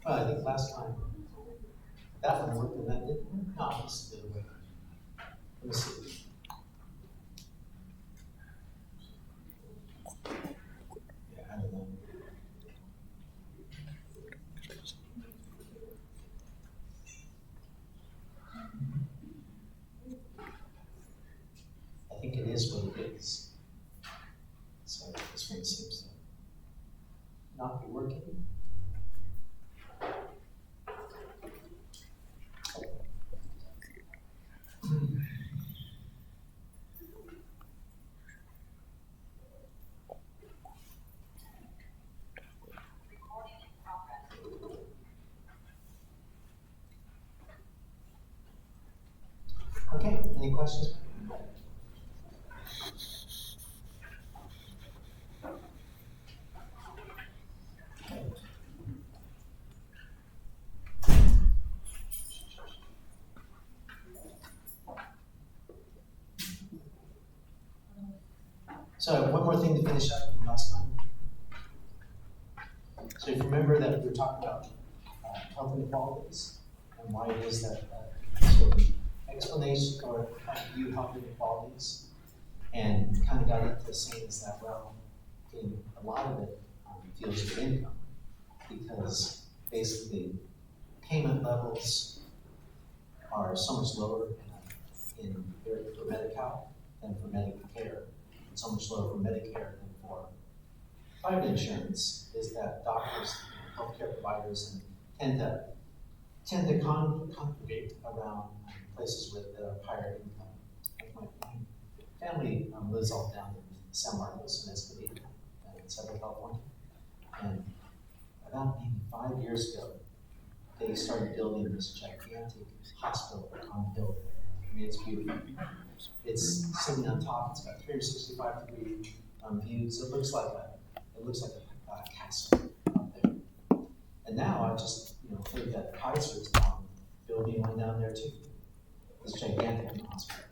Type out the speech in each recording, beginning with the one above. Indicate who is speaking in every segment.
Speaker 1: Well, I think last time that one worked and that didn't work. No, this did work. Let me see. Yeah, I don't know. I think it is what it is. So this one seems to not be working. Okay, any questions? So one more thing to finish up from last time. So if you remember that we were talking about health inequalities and why it is that sort of explanation or how to view health inequalities, and kind of got into saying is that, well, in a lot of it deals with income, because basically payment levels are so much lower for Medi-Cal than for Medicare, and so much lower for Medicare than for private insurance, is that doctors, healthcare providers, tend to congregate around places with higher income. Like my family lives all down in San Marcos and Escondido in Southern California, and about maybe 5 years ago, they started building this gigantic hospital on the hill. I mean, it's beautiful. It's sitting on top. It's got 365-degree views. It looks like a castle out there. And now I just heard that Kaiser is now building one down there too. It's gigantic hospital.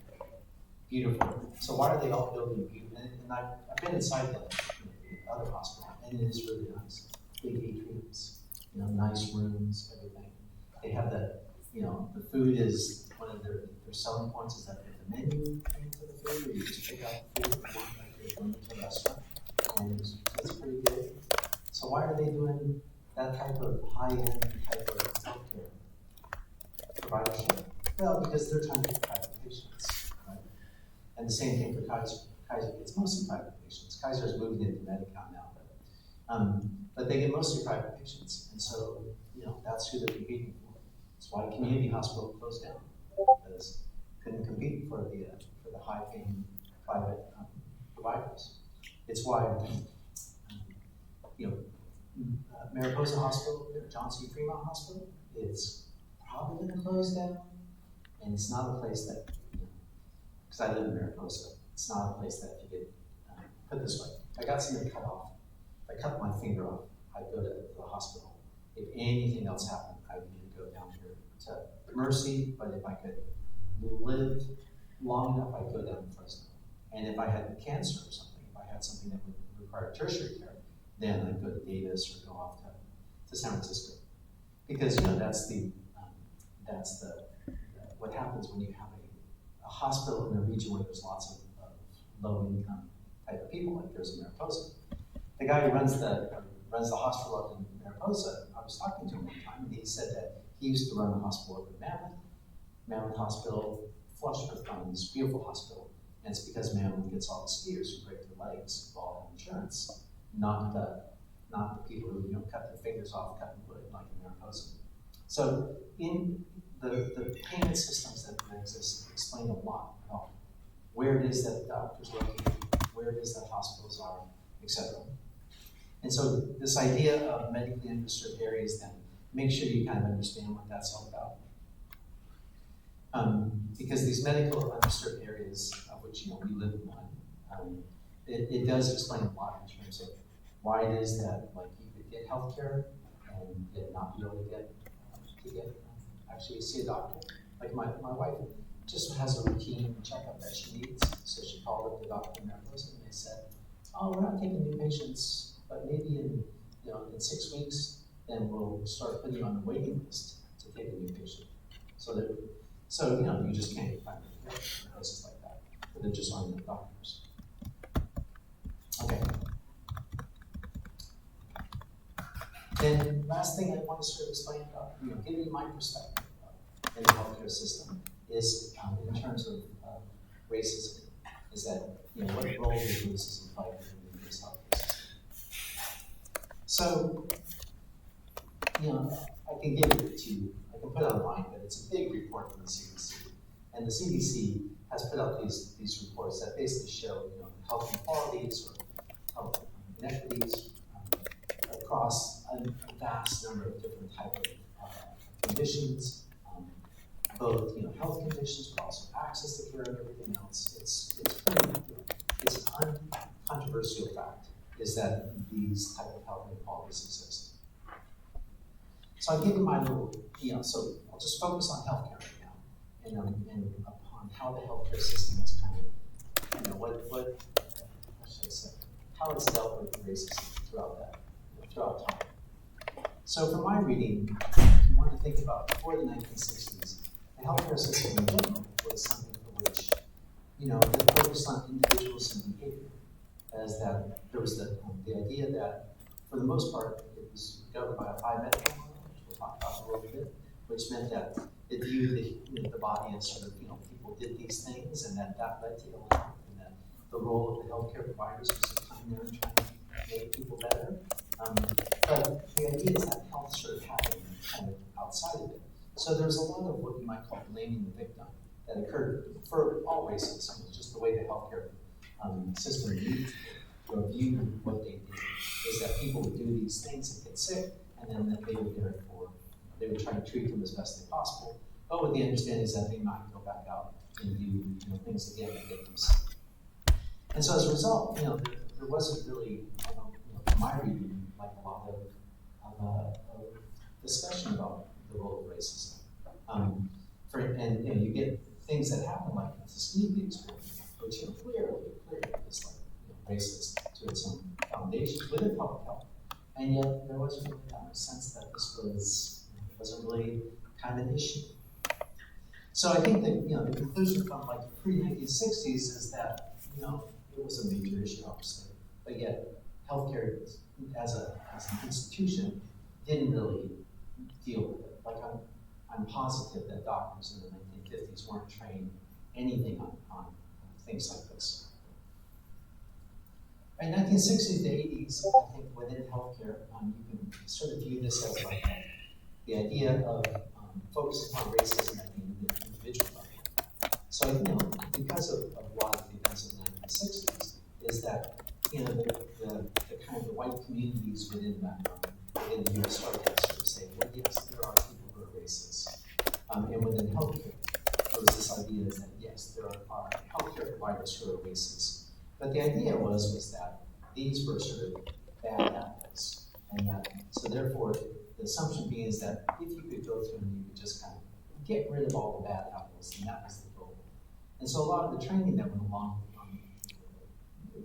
Speaker 1: Beautiful. So why are they all building beautiful? And I've been inside the other hospital, and it is really nice. Big atriums, nice rooms, everything. They have the food is one of their selling points is that they have the menu for the food, or you just pick out the food if you want, like you're going to a restaurant, and it's pretty good. So why are they doing that type of high-end type of healthcare providership? Well, because they're trying to get private patients, right? And the same thing for Kaiser. Kaiser gets mostly private patients. Kaiser's moved into Medi-Cal now, but they get mostly private patients, and so that's who they're competing for. That's why community hospital closed down, because couldn't compete for the high-paying private providers. It's why Mariposa Hospital, John C. Fremont Hospital, is probably going to close down, and it's not a place that, because I live in Mariposa, it's not a place that you get put this way. I got something cut off. If I cut my finger off, I'd go to the hospital. If anything else happened, I would need to go down here to Mercy, but if I could live long enough, I'd go down to Fresno. And if I had cancer or something, if I had something that would require tertiary care, then I'd go to Davis or go off to San Francisco. Because, that's what happens when you have a hospital in a region where there's lots of low income type of people, like there's in Mariposa. The guy who runs the hospital up in Mariposa, I was talking to him one time, and he said that he used to run the hospital up in Mammoth Hospital, flush with funds, beautiful hospital. And it's because Mammoth gets all the skiers who break their legs who all have insurance, not the people who cut their fingers off cutting wood like in Mariposa. So in the payment systems that exist explain a lot about where it is that doctors are located, where it is that hospitals are, etc. And so this idea of medically underserved areas then, make sure you kind of understand what that's all about. Because these medical underserved areas, of which we live in one, it does explain a lot in terms of why it is that you could get healthcare and yet not be able to get actually see a doctor. Like my wife just has a routine checkup that she needs, so she called up the doctor in Mariposa and they said, "Oh, we're not taking new patients, but maybe in 6 weeks, then we'll start putting you on the waiting list to take a new patient." So you just can't find care in places like that, but there just aren't enough doctors. Okay. Then last thing I want to sort of explain about, giving my perspective in the healthcare system is in terms of racism, is that what role does racism play in this healthcare system? So I can give it to you. I can put it online, but it's a big report from the CDC, and the CDC has put out these reports that basically show health inequalities or health inequities across a vast number of different types of conditions, both health conditions, but also access to care and everything else. It's an uncontroversial fact is that these type of health inequalities exist. So I'll give you my little, so I'll just focus on healthcare right now, and upon how the healthcare system is kind of, what should I say, how it's dealt with racism throughout time. So from my reading, if you want to think about before the 1960s, the healthcare system in general was something for which, it focused on individuals and behavior, as that there was the idea that, for the most part, it was governed by a five-medical model, which we'll talk about in a little bit, which meant that it viewed the body as sort of, people did these things, and that led to illness, and that the role of the healthcare providers was to come there and try to make people better. But the idea is that health sort of happened kind of outside of it. So there's a lot of what you might call blaming the victim that occurred for all races. Just the way the healthcare system viewed what they did is that people would do these things and get sick, and then that they would try to treat them as best they possible, but with the understanding is that they might go back out and do things again and get them sick. And so as a result, there wasn't really, from my reading, like a lot of discussion about the role of racism. And you get things that happen like the Tuskegee experiment, which clearly is racist to its own foundations within public health, and yet there wasn't really that much sense that this wasn't really kind of an issue. So I think that the conclusion from the pre-1960s is that it was a major issue, obviously, but yet healthcare as an institution didn't really deal with it. I'm positive that doctors in the 1950s weren't trained anything on things like this. In 1960s to 80s, I think within healthcare, you can sort of view this as the idea of focusing on racism at the individual level. So because of a lot of the events of the 1960s, is that the kind of the white communities within the U.S. started to sort of say, well, yes, there are people who are racist. And within healthcare, there was this idea that yes, there are healthcare providers who are racist. But the idea was that these were sort of bad apples, and that so therefore the assumption being is that if you could go through and you could just kind of get rid of all the bad apples, and that was the goal. And so a lot of the training that went along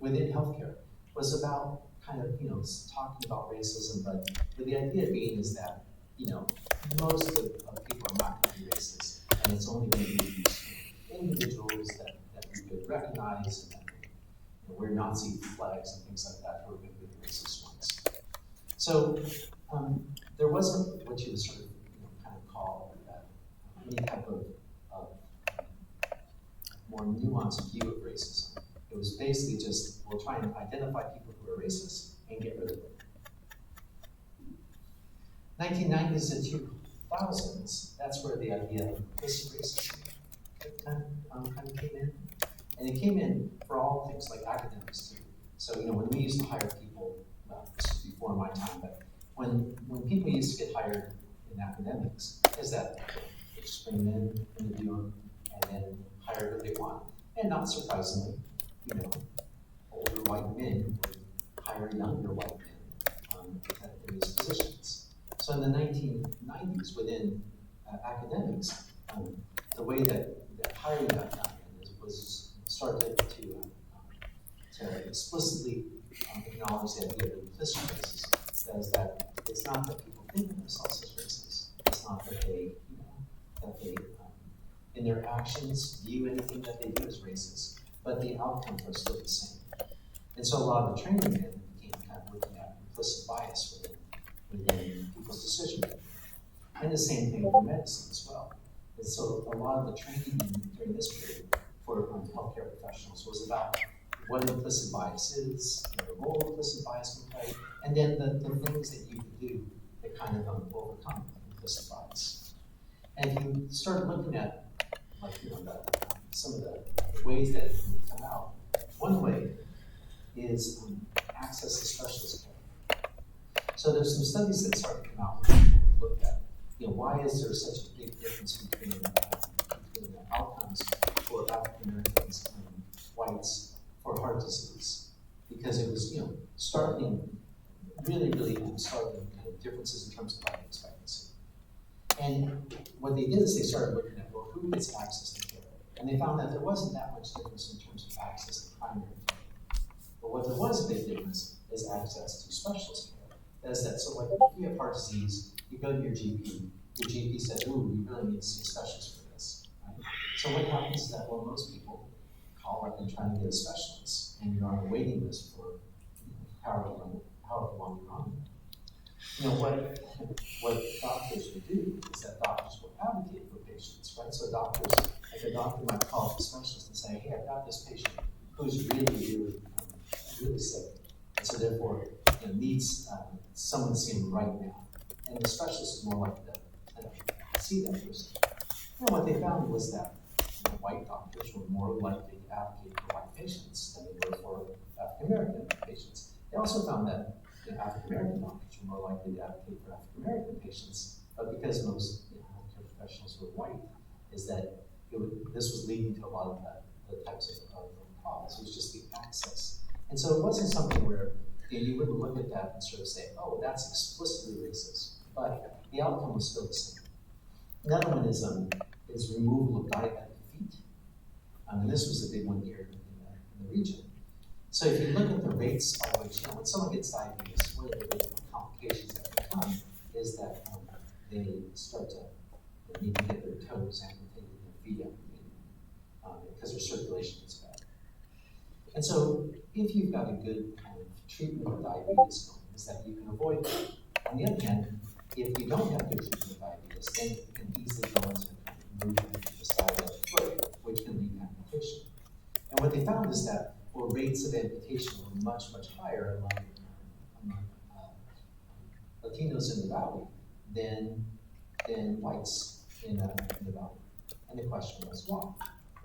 Speaker 1: within healthcare was about kind of, talking about racism, but the idea being is that, most of people are not going to be racist, and it's only going to be these individuals that we could recognize and that wear Nazi flags and things like that who are going to be the racist ones. So there wasn't what you would sort of, kind of call any type of more nuanced view of racism. It was basically just, we'll try and identify people who are racist and get rid of them. 1990s to 2000s, that's where the idea of implicit racism kind of came in. And it came in for all things like academics too. So, when we used to hire people, well, this was before my time, but when people used to get hired in academics, is that they just bring them in, interview them, and then hire who they want. And not surprisingly, older white men would hire younger white men in these positions. So in the 1990s, within academics, the way that hiring got done was started to explicitly acknowledge the idea of implicit racism. That is that it's not that people think of themselves as racist. It's not that they in their actions view anything that they do as racist, but the outcomes are still the same. And so a lot of the training then became kind of looking at implicit bias within people's decision making. And the same thing for medicine as well. And so a lot of the training during this period for healthcare professionals was about what implicit bias is, the role implicit bias can play, and then the things that you can do that kind of overcome implicit bias. And if you start looking at some of the ways that it can come out, one way is access to specialist care. So there's some studies that started to come out and looked at, why is there such a big difference between the outcomes for African Americans and whites for heart disease? Because it was, startling, really startling kind of differences in terms of life expectancy. And what they did is they started looking at, well, who gets access to care? And they found that there wasn't that much difference in terms of access to primary care. But what there was a big difference is access to specialist care. That is that, so like if you have heart disease, you go to your GP says, ooh, you really need to see a specialist for this. Right? So what happens is that, well, most people call up and try to get a specialist, and you're on a waiting list for however long you're on. What doctors will do is that doctors will advocate for patients, right? So doctors, like a doctor might call up a specialist and say, hey, I've got this patient who's really sick, and so therefore needs someone to see him right now. And the specialist is more likely to see that person. And what they found was that white doctors were more likely to advocate for white patients than they were for African American patients. They also found that African American doctors were more likely to advocate for African American patients, but because most healthcare professionals were white, is that this was leading to a lot of the types of problems. It was just the access. And so it wasn't something where you wouldn't look at that and sort of say, oh, that's explicitly racist, but the outcome was still the same. Another one is removal of diabetic feet. And this was a big one here in the region. So if you look at the rates by which, when someone gets diabetes, one of the complications that can come is that they start to need to get their toes amputated and their feet amputated because their circulation is bad. And so if you've got a good kind of treatment of diabetes going, is that you can avoid that. On the other hand, if you don't have good treatment of diabetes, then you can easily go into kind of movement of this diabetic foot, which can lead to amputation. And what they found is that rates of amputation were much higher among Latinos in the valley than whites in the valley. And the question was why?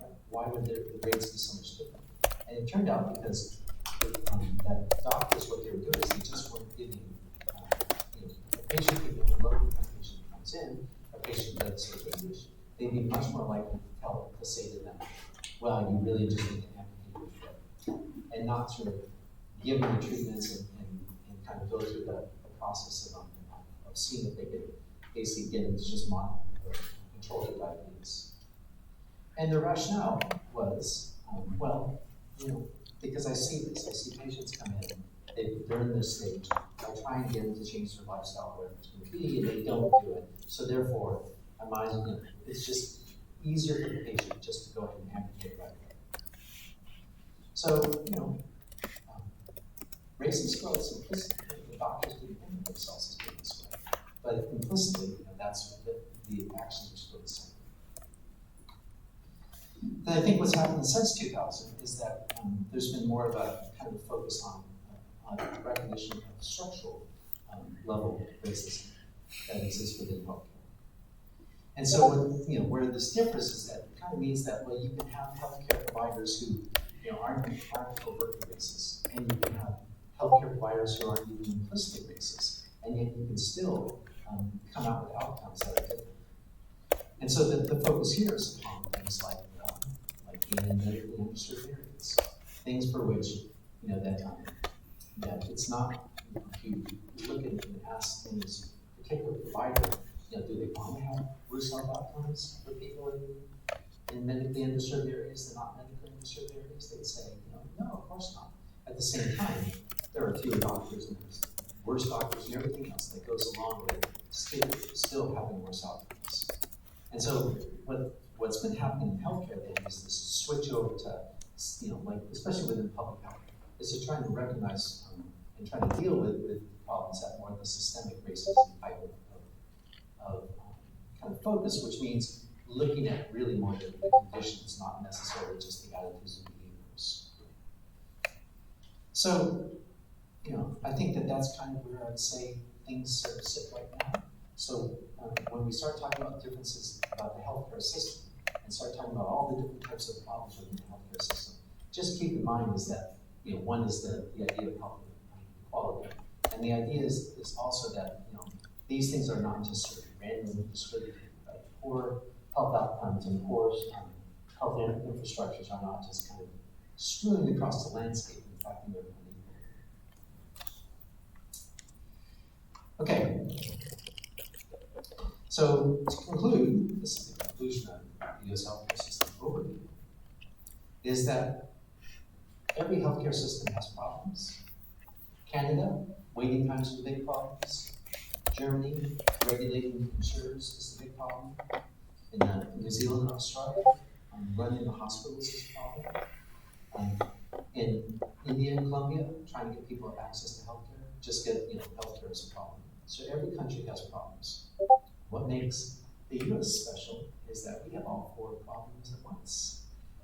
Speaker 1: Right? Why would the rates be so much different? And it turned out because that doctors, what they were doing is they just weren't giving a patient, a low-income patient comes in, a patient that doesn't speak English, they'd be much more likely to say to them, well, you really just need to amputate your foot, and not sort of give them the treatments and kind of go through the process of seeing if they could basically get them to just monitor or control their diabetes. And the rationale was, because I see this, I see patients come in, they're in this stage, I try and get them to change their lifestyle, whatever it's going to be, and they don't do it. So therefore, it's just easier for the patient just to go ahead and amputate right away. So, um, racist growth, simplicity, the doctors didn't think of themselves as being this way. But implicitly, that's what the actions are still the same. And I think what's happened since 2000 is that there's been more of a kind of focus on recognition of structural level racism that exists within healthcare. And so, where this differs is that it kind of means that, well, you can have healthcare providers who, aren't overtly racist, and you can have healthcare providers who aren't even implicitly racist, and yet you can still come out with outcomes that are different. And so the focus here is upon things like being in medically underserved areas, things for which, that it's not, if you look at it and ask this particular provider, do they want to have worse health outcomes for people in medically underserved areas than not medically underserved areas? They'd say, no, of course not. At the same time, there are fewer doctors and there's worse doctors and everything else that goes along with still having worse outcomes. And so what's been happening in healthcare then is this switch over to, especially within public health, is to try to recognize and try to deal with problems that more the systemic racism type of kind of focus, which means looking at really more the conditions, not necessarily just the attitudes and behaviors. So, I think that's kind of where I'd say things sort of sit right now. So when we start talking about differences about the healthcare system and start talking about all the different types of problems within the healthcare system, just keep in mind is that, one is the idea of health equality. And the idea is also that, these things are not just sort of randomly distributed, right? Poor health outcomes and poor health infrastructures are not just kind of strewn across the landscape, impacting everyone equally. Okay. So to conclude, this is the conclusion of the U.S. healthcare system overview, is that every healthcare system has problems. Canada, waiting times are the big problems. Germany, regulating insurers is the big problem. In New Zealand and Australia, running the hospitals is a problem. In India and Colombia, trying to get people access to healthcare, just get healthcare is a problem. So every country has problems. What makes the U.S. special is that we have all four problems at once.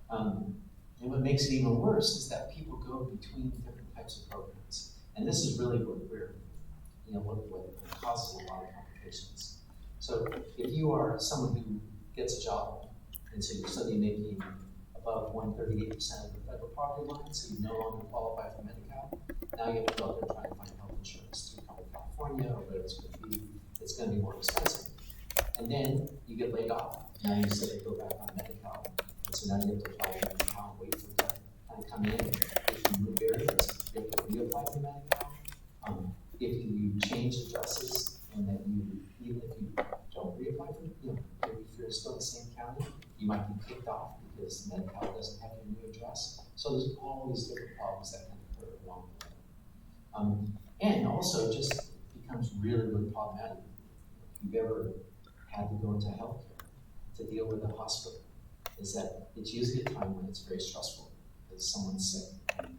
Speaker 1: And what makes it even worse is that people go between different types of programs. And this is really what causes a lot of complications. So if you are someone who gets a job, and so you're suddenly making above 138% of the federal poverty line, so you no longer qualify for Medi-Cal, now you have to go out there and try to find health insurance through California or whatever it's going to be. It's going to be more expensive. And then you get laid off. Now you say go back on Medi-Cal. And so now you have to apply for Medi-Cal and wait for it to kind of come in. If you move areas, you have to reapply for Medi-Cal. If you change addresses and that even if you don't reapply for, maybe if you're still in the same county, you might be kicked off because Medi-Cal doesn't have your new address. So there's all these different problems that can occur along the way. And also just becomes really, really problematic. If you've ever had to go into healthcare to deal with a hospital, is that it's usually a time when it's very stressful because someone's sick and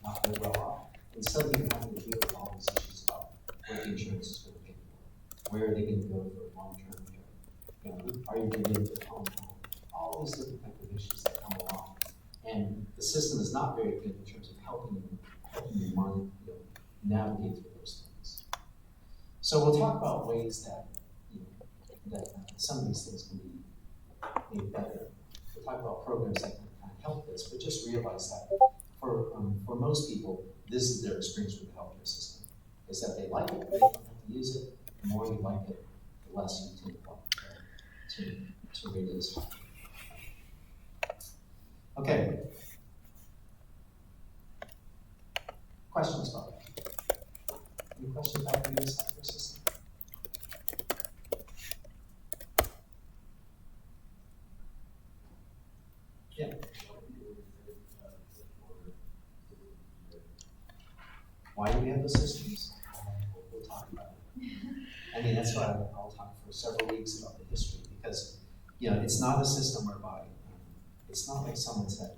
Speaker 1: not very well off. And suddenly you're having to deal with all these issues about what the insurance is going to pay for. Where are they going to go for long-term care? Are you going to be able to home? All these different types of issues that come along. And the system is not very good in terms of helping you navigate through those things. So we'll talk about ways that some of these things can be made better. We'll talk about programs that can kind of help this, but just realize that for most people, this is their experience with the healthcare system. Is that they like it, they don't have to use it. The more you like it, the less you tend to rate it as high. Okay. Questions about that? Any questions about the U.S. healthcare system? Yeah. those systems, we'll talk about it. I mean, that's why I'll talk for several weeks about the history, because it's not a system whereby it's not like someone said,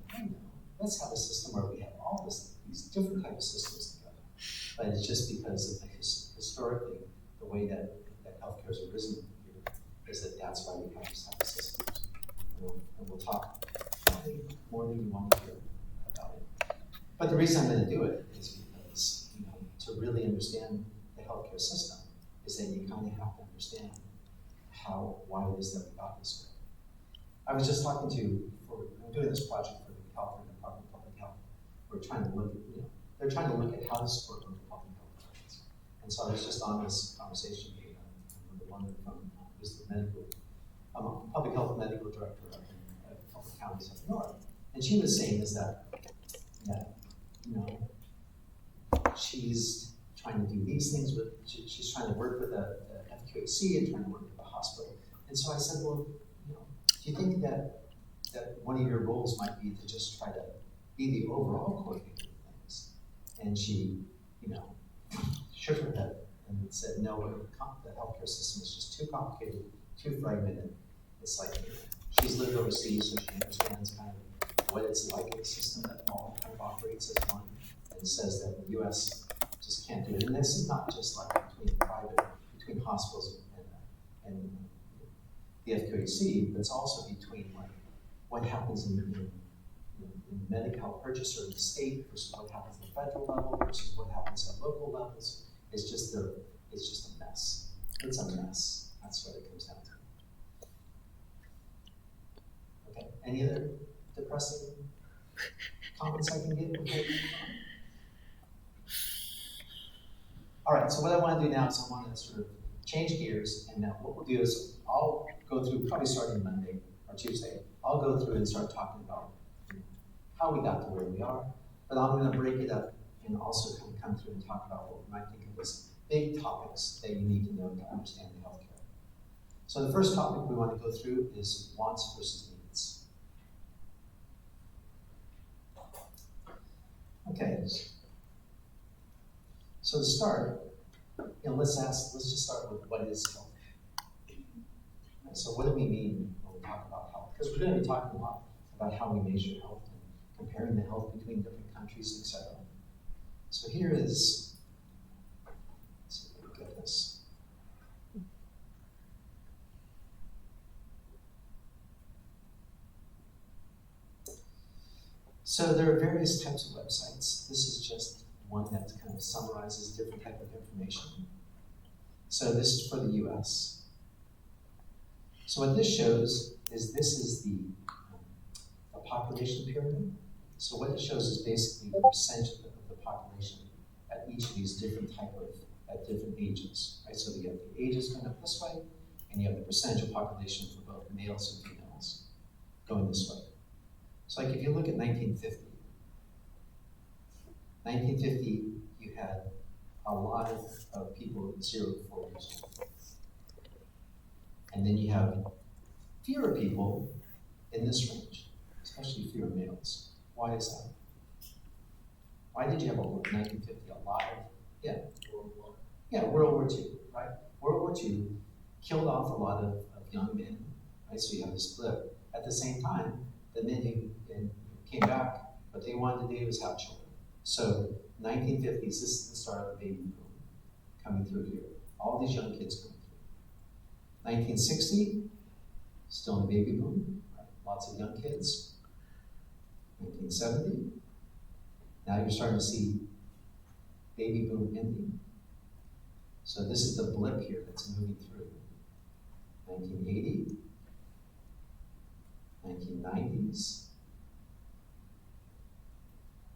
Speaker 1: let's have a system where we have all these different types of systems together. But it's just because of the historically the way that healthcare has arisen here is that's why we have these type of systems. And we'll talk probably more than you want to hear about it. But the reason I'm going to do it is because to really understand the healthcare system is that you kind of have to understand why it is that we got this way. I was just talking I'm doing this project for the California Department of Public Health. We're trying to look at, they're trying to look at how to support local public health programs. And so I was just on this conversation with the woman from who's the public health medical director of a couple of counties up north. And she was saying is that she's trying to do these things she's trying to work with the FQHC and trying to work with the hospital. And so I said, well, do you think that one of your roles might be to just try to be the overall coordinator of things? And she, shook her head and said, no, the healthcare system is just too complicated, too fragmented. It's like she's lived overseas, so she understands kind of what it's like in a system that all kind of operates as one, and says that the U.S. just can't do it. And this is not just like between hospitals and the FQHC, but it's also between what happens in medical health purchase or in the state versus what happens at the federal level versus what happens at local levels. It's just a mess. It's a mess. That's what it comes down to. Okay. Any other depressing comments I can get before we move on? All right. So what I want to do now is I want to sort of change gears, and what we'll do is I'll go through, probably starting Monday or Tuesday, I'll go through and start talking about how we got to where we are, but I'm going to break it up and also kind of come through and talk about what we might think of as big topics that you need to know to understand the healthcare. So the first topic we want to go through is wants versus needs. Okay. So to start, let's just start with what is health. So what do we mean when we talk about health? Because we're going to be talking a lot about how we measure health and comparing the health between different countries, etc. So here is, let's see if we can get this. So there are various types of websites. This is just one that kind of summarizes different type of information. So this is for the US. So what this shows is this is the population pyramid. So what it shows is basically the percentage of the population at each of these different at different ages, right? So you have the ages going up this way, and you have the percentage of population for both males and females going this way. So like if you look at 1950, you had a lot of people 0 to 4 years old. And then you have fewer people in this range, especially fewer males. Why is that? Why did you have 1950 a lot of, World War II, right? World War II killed off a lot of young men, right? So you have this blip. At the same time, the men who came back, what they wanted to do was have children. So 1950s, this is the start of the baby boom coming through here. All these young kids coming through. 1960, still in the baby boom, right? Lots of young kids. 1970, now you're starting to see baby boom ending. So this is the blip here that's moving through. 1980, 1990s,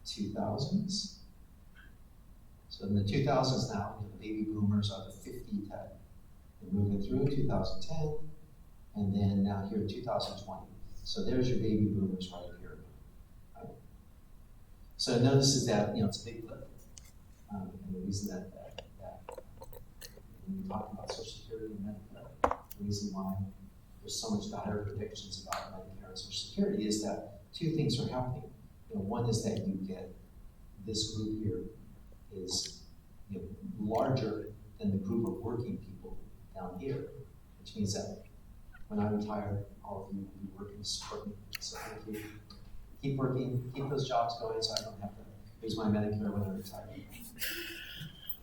Speaker 1: 2000s. So in the 2000s now, the baby boomers are the 50 to, they're moving through 2010, and then now here in 2020. So there's your baby boomers right here. Right? So notice is that, it's a big blip. And the reason that when we talk about Social Security and Medicare, the reason why there's so much dire predictions about Medicare and Social Security is that two things are happening. One is that you get this group here is larger than the group of working people down here, which means that when I retire, all of you will be working to support me. So thank you. Keep working, keep those jobs going so I don't have to lose my Medicare when I retire.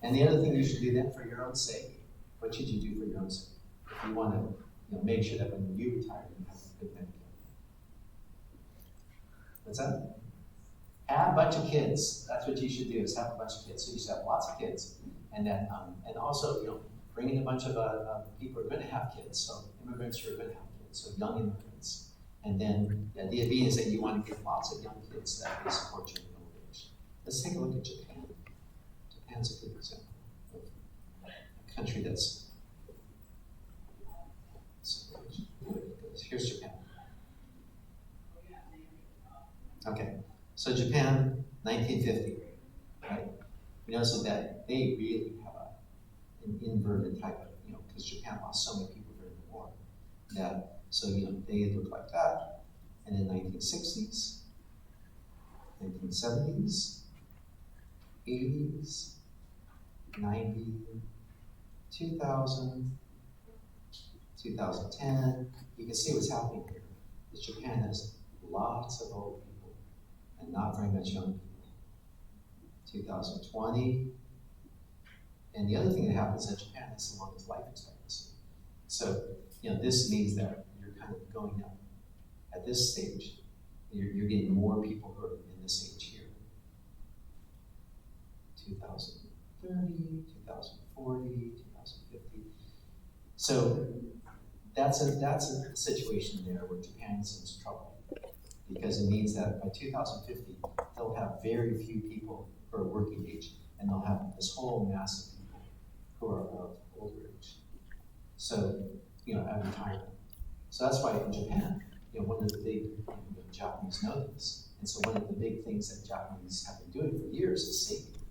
Speaker 1: And the other thing you should do then for your own sake, what should you do for your own sake? If you want to make sure that when you retire, you have a good Medicare. What's that? Have a bunch of kids. That's what you should do, is have a bunch of kids. So you should have lots of kids. And then, and also, bring in a bunch of people who are going to have kids. So immigrants who are going to have kids, so young immigrants. And then the idea being is that you want to get lots of young kids that will support you in old age. Let's take a look at Japan. Japan's a good example of a country that's. Here's Japan. Okay, so Japan, 1950, right? We notice that they really have an inverted type of, because Japan lost so many people during the war. So they look like that. And in 1960s, 1970s, 80s, 90, 2000, 2010, you can see what's happening here. Is Japan has lots of old people and not very much young people. 2020, and the other thing that happens is that Japan has the longest life expectancy. So, this means that you're kind of going up at this stage. You're getting more people who are in this age here. 2030, 2040, 2050. So that's a situation there where Japan is in trouble, because it means that by 2050 they'll have very few people who are working age, and they'll have this whole mass of people who are of older age. So at retirement. So that's why in Japan, one of the big Japanese know this, and so one of the big things that Japanese have been doing for years is saving.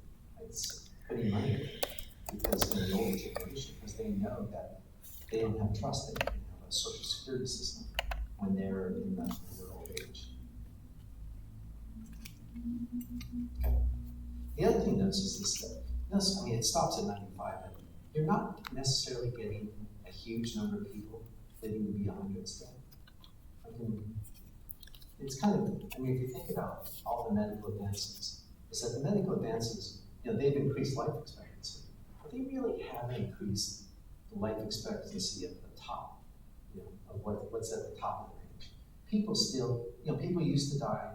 Speaker 1: It's putting money in it, because in the older generation, because they know that they don't have trust that they can have a social security system when they're in their old age. Okay. The other thing notice is this, that it stops at 95, but you're not necessarily getting a huge number of people living to be 100 still. It's kind of, if you think about all the medical advances, is that the medical advances, they've increased life expectancy, but they really haven't increased the life expectancy at the top, of what's at the top of the range. People still, people used to die,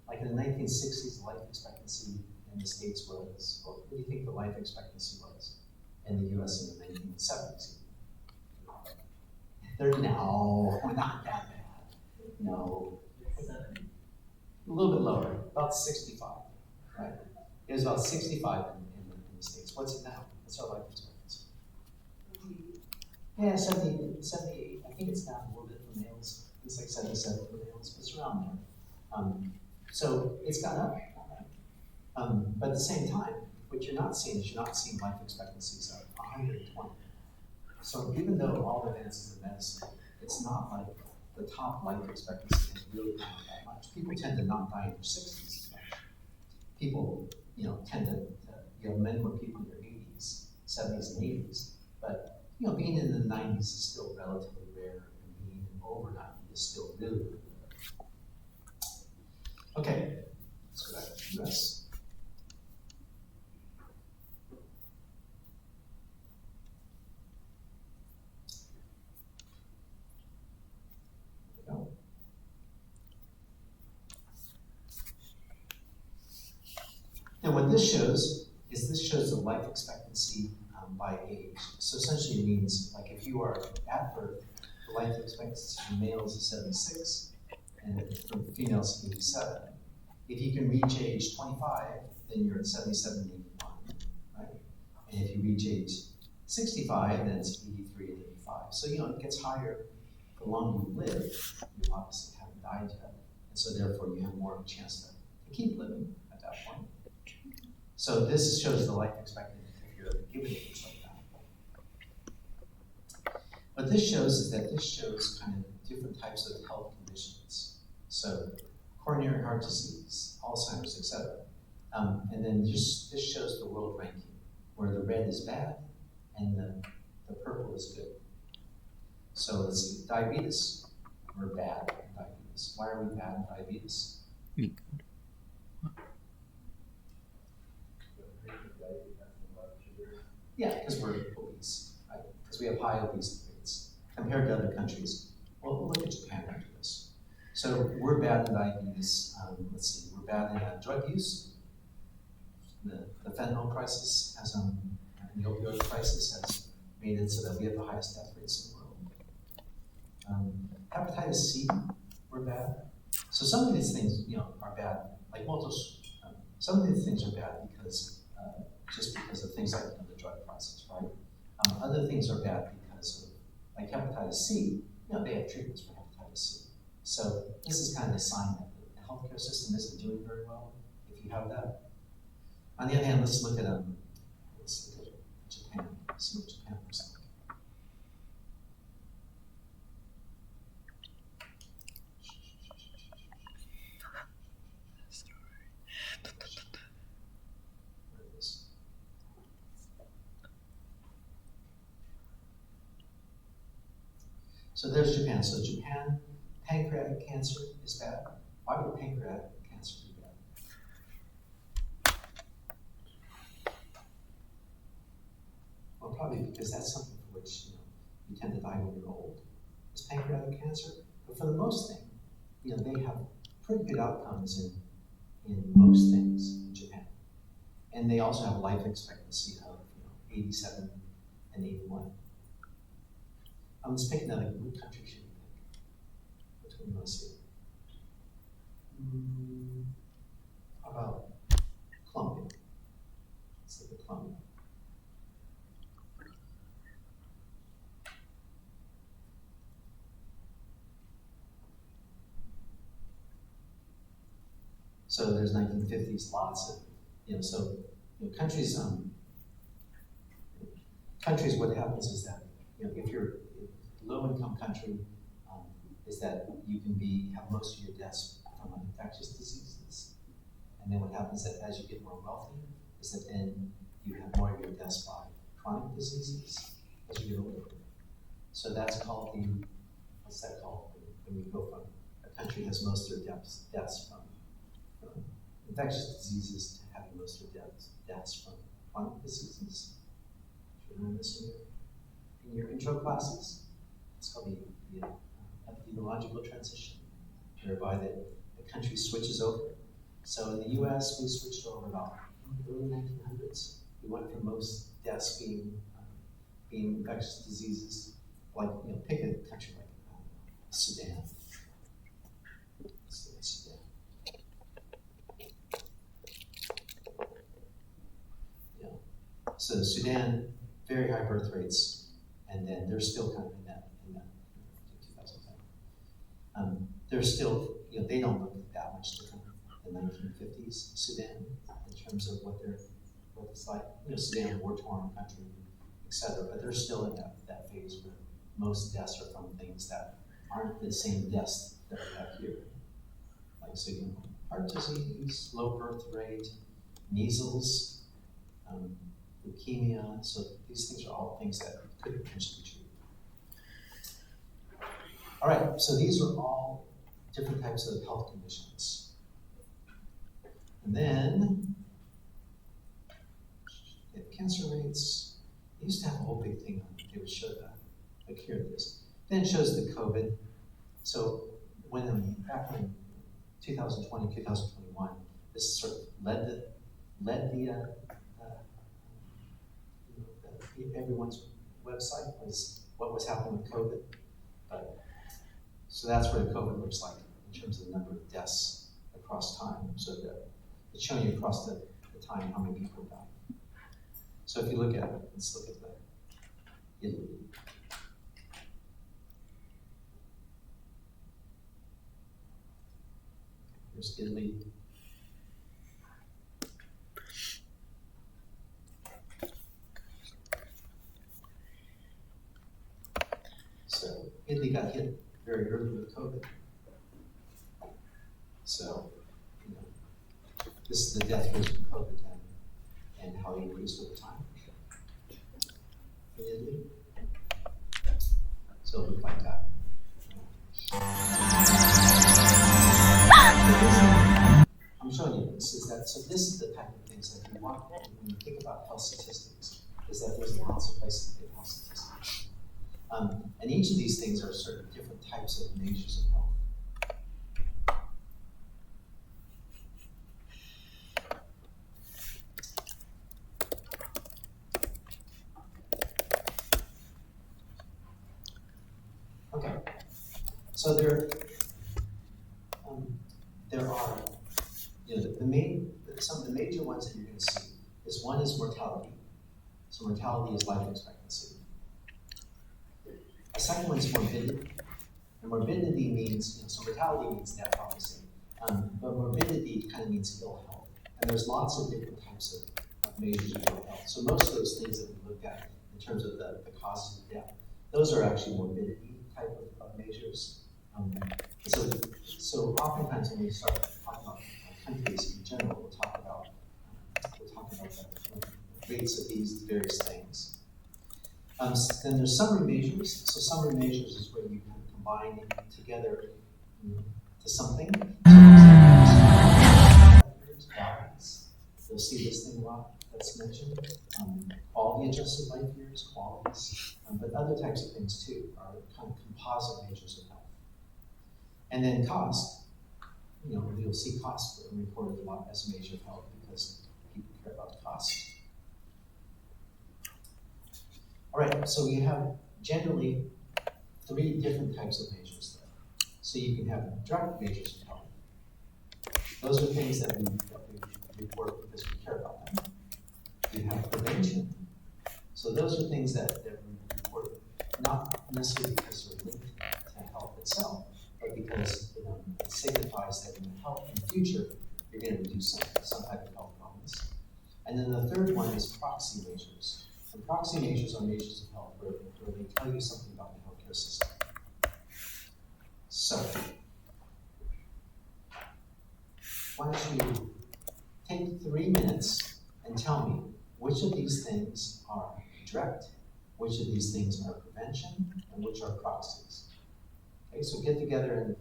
Speaker 1: like in the 1960s, the life expectancy in the States was, what do you think the life expectancy was in the US in the 1970s? They're now, not that bad. No. A little bit lower, about 65, right? It was about 65 in the States. What's it now? What's our life expectancy? Yeah, 70, 78. I think it's down a little bit for males. It's like 77 for males, but it's around there. So it's gone up. But at the same time, what you're not seeing is you're not seeing life expectancies of 120. So even though all advances in medicine, it's not like the top life expectancy has really gone up that much. People tend to not die in their 60s as much. People, tend to you have many more people in their 80s, 70s, and 80s. But being in the 90s is still relatively rare, and being over 90 is still really, really rare. Okay, let's go back to the US. And what this shows is the life expectancy by age. So essentially it means, like, if you are at birth, the life expectancy for males is 76, and for females is 87. If you can reach age 25, then you're at 77 and 81, right? And if you reach age 65, then it's 83 and 85. So, it gets higher the longer you live. You obviously haven't died yet, and so therefore you have more of a chance to keep living at that point. So this shows the life expectancy if you're given age like that. What this shows is that this shows kind of different types of health conditions. So coronary heart disease, Alzheimer's, etc. And then this shows the world ranking, where the red is bad and the purple is good. So let's see, diabetes, we're bad in diabetes. Why are we bad in diabetes? Yeah, because we're obese, right? Because we have high obesity rates compared to other countries. Well, look at Japan after this. So we're bad in diabetes. Let's see, we're bad in drug use. The fentanyl crisis has, and the opioid crisis has made it so that we have the highest death rates in the world. Hepatitis C, we're bad. So some of these things, are bad, like some of these things are bad because just because of things like the drug crisis, right? Other things are bad because of, like hepatitis C, they have treatments for hepatitis C. So this is kind of a sign that the healthcare system isn't doing very well if you have that. On the other hand, let's look at Japan, see what Japan looks like. So there's Japan. So Japan, pancreatic cancer is bad. Why would pancreatic cancer be bad? Well, probably because that's something for which you tend to die when you're old. Is pancreatic cancer, but for the most thing, they have pretty good outcomes in most things in Japan, and they also have life expectancy of 87 and 81. Let's pick another. What country should we pick? Which one do you want to see? How about Colombia? Let's look at Colombia. So there's 1950s, lots of, countries, countries, what happens is that, if you're a low-income country, is that you can have most of your deaths from infectious diseases. And then what happens is that as you get more wealthy, is that then you have more of your deaths by chronic diseases as you get older. So that's called what's that called? When you go from a country has most of their deaths from infectious diseases to having most of their deaths from chronic diseases. Did you learn this in your intro classes? It's called the epidemiological transition, whereby the country switches over. So in the US, we switched over about the early 1900s. We went from most deaths being infectious diseases, like, pick a country like Sudan. Sudan. So Sudan, very high birth rates, and then they're still kind of in that 2010. They're still, they don't look that much different than the 1950s Sudan in terms of what it's like. Sudan, war-torn country, etc. But they're still in that phase where most deaths are from things that aren't the same deaths that we have here. Like, so heart disease, low birth rate, measles, leukemia. So these things are all things that could potentially be treated. All right, so these are all different types of health conditions. And then, they have cancer rates. They used to have a whole big thing on it. They would show that. Like, here it is. Then it shows the COVID. So back in 2020, 2021, this sort of led everyone's website was what was happening with COVID. So that's what COVID looks like in terms of the number of deaths across time. So that it's showing you across the time how many people died. So if you look at it, let's look at Italy. Here's Italy. So Italy got hit very early with COVID. So, this is the death rate from COVID and how it increased over time. repeatedly. So it'll look like that. I'm showing you this is that. So this is the type of things that you want when you think about health statistics. Is that there's lots of places to get health statistics, and each of these things are sort of different types of measures of health. Okay, so there are, some of the major ones that you're going to see is one is mortality. So mortality is life expectancy. A second one is morbidity. And morbidity means, so mortality means death, obviously. But morbidity kind of means ill health. And there's lots of different types of measures of ill health. So most of those things that we looked at in terms of the causes of death, those are actually morbidity type of measures. So oftentimes when we start talking about countries in general, we'll talk about the rates of these various things. Then there's summary measures. So summary measures is where you kind of combine together to something. You'll see this thing a lot that's mentioned. Quality adjusted life years, qualities, but other types of things too are kind of composite measures of health. And then cost, you'll see cost reported a lot as a measure of health because people care about cost. All right, so we have generally 3 different types of measures there. So you can have direct measures of health. Those are things that we report because we care about them. You have prevention. So those are things that we report not necessarily because they're linked to health itself, but because it signifies that in the future, you're going to reduce some type of health problems. And then the third one is proxy measures. And proxy measures are measures of health where they tell you something about the healthcare system. So, why don't you take 3 minutes and tell me which of these things are direct, which of these things are prevention, and which are proxies. Okay, so get together and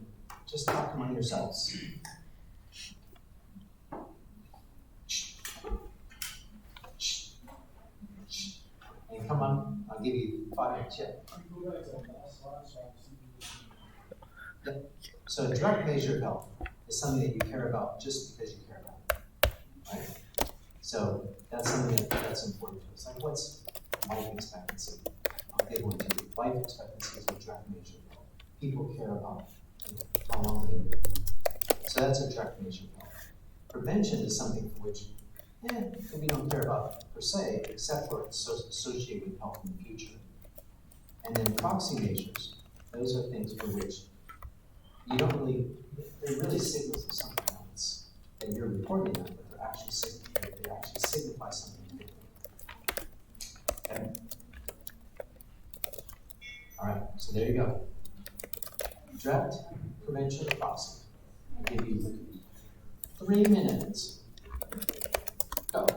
Speaker 1: just talk among yourselves. And come on, I'll give you 5 minutes. Yeah. So a direct measure of health is something that you care about just because you care about it, right? So that's something that's important to us. Like what's life expectancy? I'll give one to you. Life expectancy is a direct measure of health. People care about how long they live. So that's a direct measure of health. Prevention is something for which we don't care about per se, except for it's associated with health in the future. And then proxy measures, those are things for which you don't really, they really signal to something else. And you're reporting them, but they actually signify something different. Okay? All right, so there you go. Direct, prevention, proxy. I'll give you 3 minutes. Go.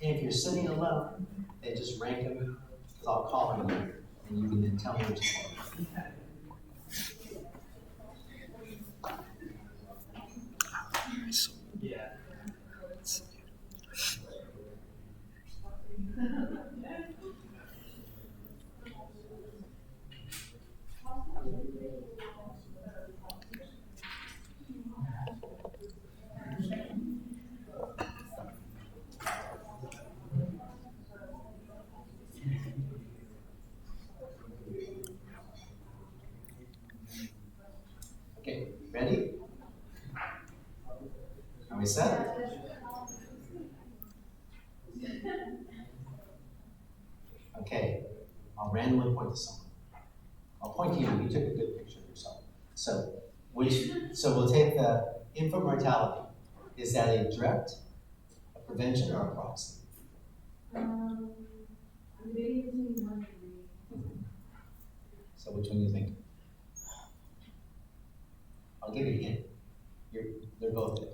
Speaker 1: And if you're sitting alone, then just rank them, because I'll call them later, and you can then tell me which one. Yeah. I'll point to you, you took a good picture of yourself. So we'll take the infant mortality. Is that a direct, a prevention, or a proxy?
Speaker 2: I'm debating between one and three.
Speaker 1: So which one do you think? I'll give you a hint. They're both there.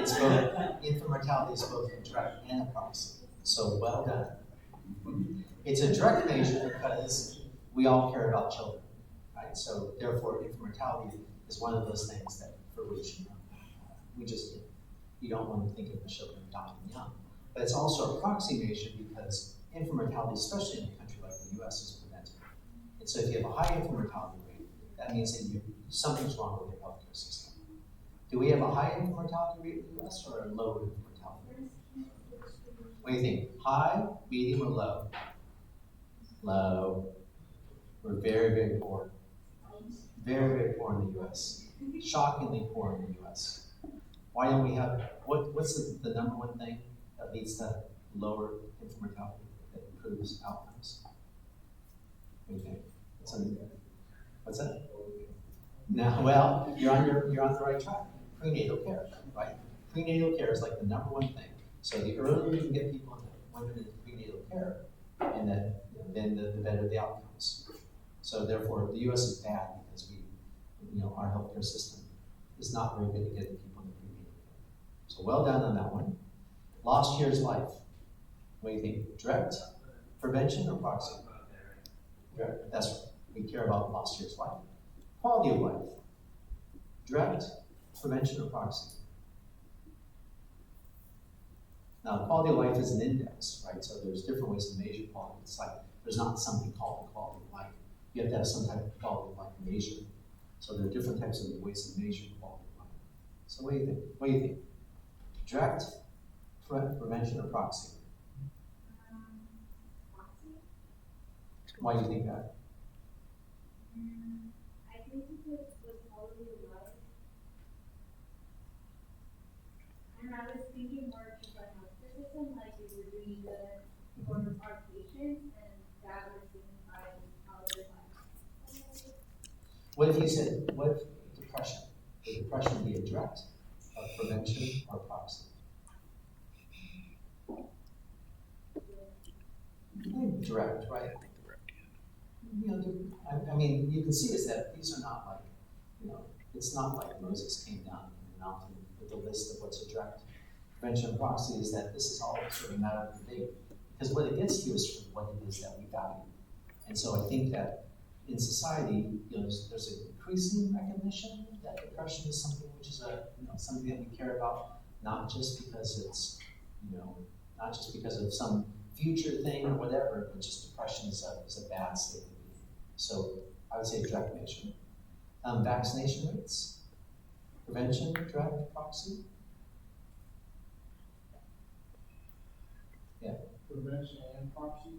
Speaker 1: It's both, infant mortality is both a direct and a proxy. So well done. It's a direct measure because we all care about children, right? So therefore, infant mortality is one of those things that for which you don't want to think of the children dying young. But it's also a proxy measure because infant mortality, especially in a country like the U.S., is prevented. And so if you have a high infant mortality rate, that means that something's wrong with your healthcare system. Do we have a high infant mortality rate in the U.S. or a low infant mortality rate? What do you think? High, medium, or low? Low. We're very, very poor. Very, very poor in the U.S. Shockingly poor in the U.S. Why don't we have, what's the number one thing that leads to lower infant mortality that improves outcomes? What do you think? What's that? No, well, you're on the right track. Prenatal care, right? Prenatal care is like the number one thing. So the earlier you can get women into prenatal care, and then the better the outcomes. So therefore, the U.S. is bad because our healthcare system is not very good at getting people into prenatal care. So well done on that one. Lost years life. What do you think? Direct, prevention, or proxy? Direct. That's right. We care about lost years life. Quality of life. Direct, prevention, or proxy? Now, quality of life is an index, right? So there's different ways to measure quality. It's like there's not something called the quality of life. You have to have some type of quality of life measure. So there are different types of ways to measure quality of life. So what do you think? What do you think? Direct, prevention, or proxy?
Speaker 2: Proxy?
Speaker 1: Why do you think that?
Speaker 2: I think because with quality of life, and I was thinking more just like healthcare system, like we were doing good for our patients, and that was signified quality of life.
Speaker 1: What if you said, what if depression? Would depression be a direct, a prevention, or proxy? Direct, right? I mean, you can see is that these are not like, it's not like Moses came down from the mountain with a list of what's a direct prevention and proxy, is that this is all sort of a matter of debate. Because what it gets to is from what it is that we value. And so I think that in society, there's an increasing recognition that depression is something which is something that we care about, not just because it's, not just because of some future thing or whatever, but just depression is a bad state of being. So I would say direct measure. Vaccination rates, prevention, direct, proxy. Yeah.
Speaker 3: Prevention and proxy?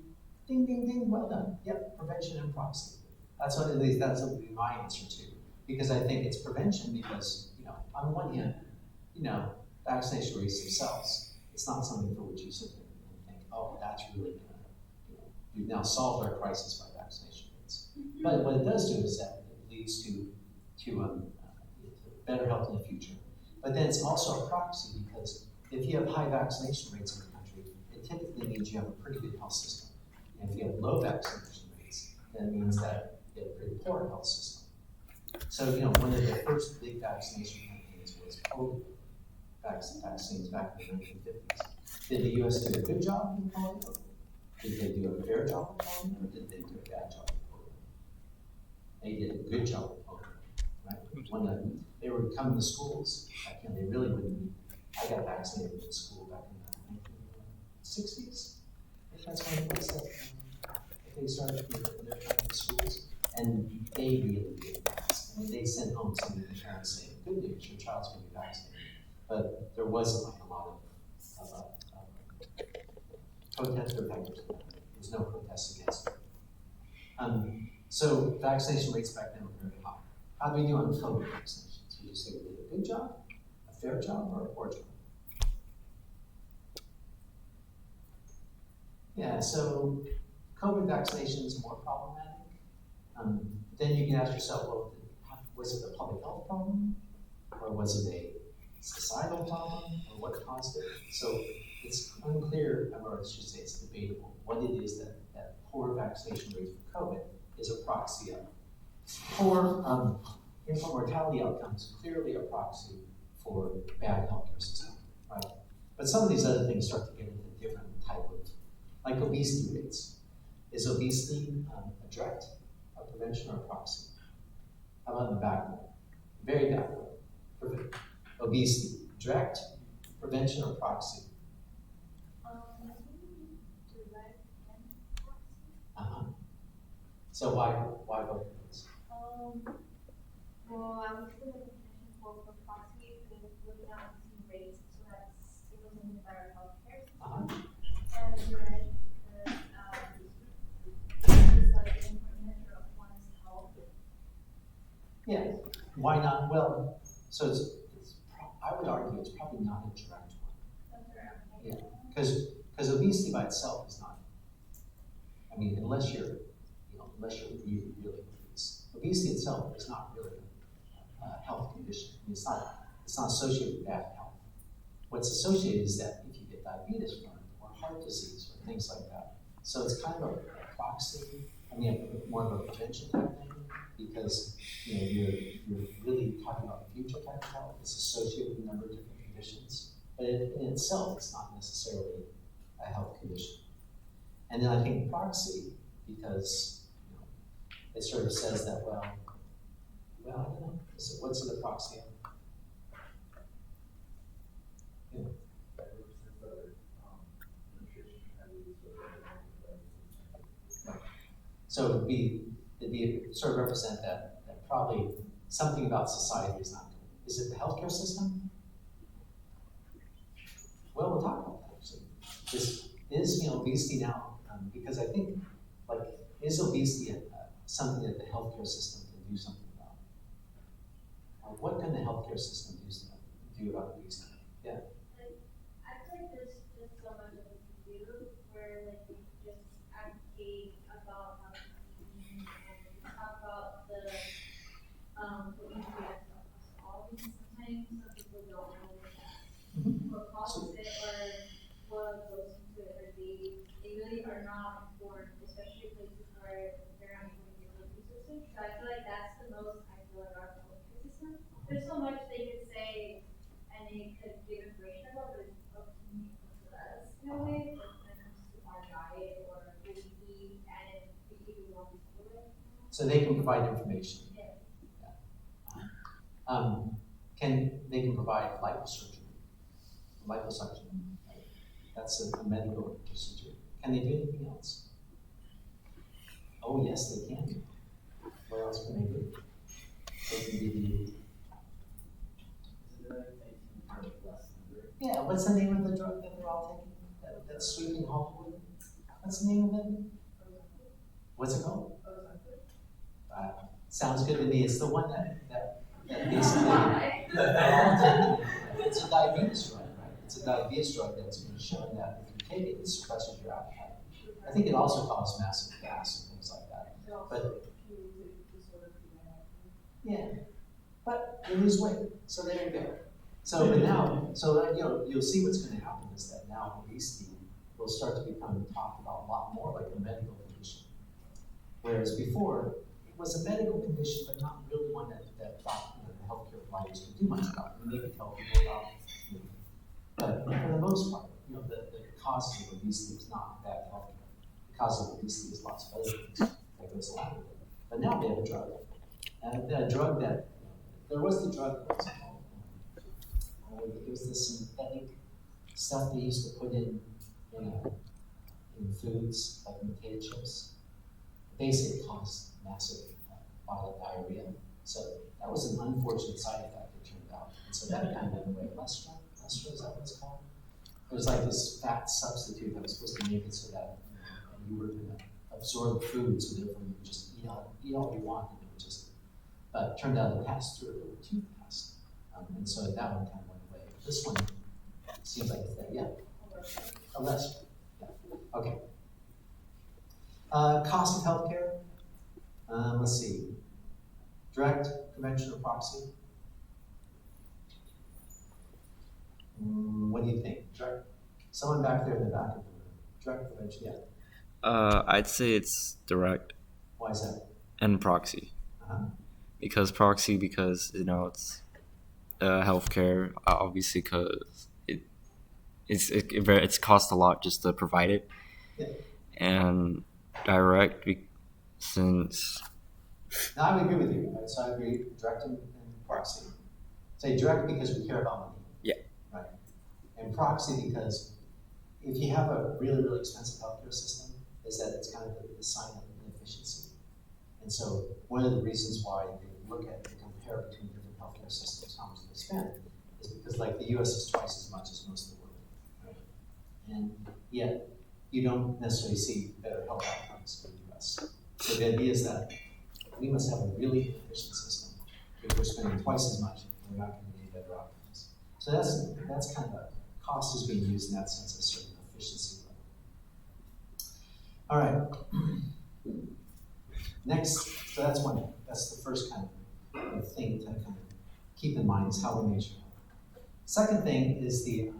Speaker 1: Ding, ding, ding, well done. Yep, prevention and proxy. That's what would be my answer too. Because I think it's prevention because, on the one hand, vaccination rates themselves, it's not something for which you sit there and think, oh, that's really gonna, we've now solved our crisis by vaccination rates. But what it does do is that it leads to better health in the future. But then it's also a proxy because if you have high vaccination rates in the country, it typically means you have a pretty good health system. And if you have low vaccination rates, then it means that you have a pretty poor health system. So, one of the first big vaccination campaigns was polio vaccines back in the 1950s. Did the U.S. do a good job in polio? Did they do a fair job with polio, or did they do a bad job with polio? They did a good job with polio, right? When they would come to schools, they really wouldn't be. I got vaccinated in school back in the 1960s. That's when it was that they started their coming to schools, and they really did mask. I mean, they sent home some of the parents saying, "Good news, your child's going to be vaccinated." But there wasn't a lot of protest or factors. There was no protest against it. So vaccination rates back then were very high. How do we do on COVID vaccinations? Would you say we did a good job, a fair job, or a poor job? Yeah, so COVID vaccination is more problematic. Then you can ask yourself, well, was it a public health problem? Or was it a societal problem? Or what caused it? So it's unclear, or I should say it's debatable, what it is that poor vaccination rates for COVID is a proxy of. Poor infant mortality outcomes clearly a proxy for bad healthcare system, right? But some of these other things start to get into different type of, like obesity rates. Is obesity a direct, a prevention, or a proxy? How about in the back one? Very back one. Obesity, direct, prevention, or proxy?
Speaker 2: I think direct and proxy.
Speaker 1: Uh-huh. So why both of those?
Speaker 2: Well, I was thinking of the definition for proxy because looking at the rates, so that's it was in the entire healthcare system. And direct because it's like an important measure of one's health.
Speaker 1: Yeah. Why not? Well, so I would argue it's probably not a direct one.
Speaker 2: That's right.
Speaker 1: Yeah. Because obesity by itself is not. I mean, unless you're really, really obese. Obesity itself is not really a health condition. I mean, it's not associated with bad health. What's associated is that if you get diabetes from it, or heart disease, or things like that. So it's kind of a proxy, more of a prevention type thing, because you're really talking about the future type of health. It's associated with a number of different conditions, but in itself, it's not necessarily a health condition. And then I think proxy, because it sort of says that, well, I don't know. What's it a proxy of? Yeah. So it'd be sort of represent that probably something about society is not good. Is it the healthcare system? Well, we'll talk about that actually. Is obesity now, because I think, is obesity something that the healthcare system can do something about? What can the healthcare system do about obesity? Yeah.
Speaker 2: I feel like there's just so much that we can do where we just advocate about how to eat and talk about the what we do as solving. Sometimes some people don't know what causes it or what goes into it, or they really are not informed, especially places where they're not even getting the resources. So I feel like that's the most I feel like our healthcare system. There's so much they could say and they could give information about, but it's up to me to us in a way, like when it comes to our diet or what we eat and if we want to do it.
Speaker 1: So they can provide information.
Speaker 2: Yeah.
Speaker 1: They can provide liposuction. Right? That's a medical procedure. Can they do anything else? Oh yes, they can. What else can they do? They can give you. Yeah, what's the name of the drug that they're all taking? That's sweeping Hollywood? What's the name of it? What's it called? Sounds good to me. It's the one that basically it's a diabetes drug, right? It's a diabetes drug that's been shown that if you take it, it suppresses your appetite. I think it also causes massive gas and things like that. But yeah, but you lose weight. So there you go. So but now, you'll see what's going to happen is that now obesity will start to become talked about a lot more like a medical condition, whereas before it was a medical condition, but not really one that the healthcare providers could do much about. And they could tell people about, but for the most part, the causes of obesity is not bad healthcare. The cause of obesity is lots of other things that goes along with it. But now they have a drug, and a drug that there was the drug. What was it called? It was this synthetic stuff they used to put in foods like potato chips. Basically, it caused massive violent diarrhea. So that was an unfortunate side effect, it turned out. And so that kind of went away. Lestro, is that what it's called? It was like this fat substitute that was supposed to make it so that you were going to absorb food, so therefore you could just eat all you wanted. It would just, but it turned out it passed through it too fast. And so that one kind of went away. This one seems like it's there. Yeah. A lestro. Yeah. Okay. Cost of healthcare, let's see. Direct, prevention, or proxy? What do you think? Direct? Someone back there in the back of the room. Direct, prevention, yeah.
Speaker 3: I'd say it's direct
Speaker 1: Why is that?
Speaker 3: and proxy.
Speaker 1: Uh-huh.
Speaker 3: Because proxy, because it's healthcare, obviously, because it's cost a lot just to provide it,
Speaker 1: Yeah.
Speaker 3: and direct since
Speaker 1: Now, I would agree with you, right? So I agree, direct and proxy. Say direct because we care about money.
Speaker 3: Yeah.
Speaker 1: Right. And proxy because if you have a really, really expensive healthcare system, is that it's kind of the sign of inefficiency. And so one of the reasons why they look at and compare between different healthcare systems, how much they spend, is because like the US is twice as much as most of the world, right? And yet you don't necessarily see better health outcomes in the US. So the idea is that we must have a really efficient system. If we're spending twice as much, we're not going to get better outcomes. So that's kind of a cost is being used in that sense, a certain efficiency level. All right. Next, so that's the first kind of thing to kind of keep in mind is how we measure health. Second thing is the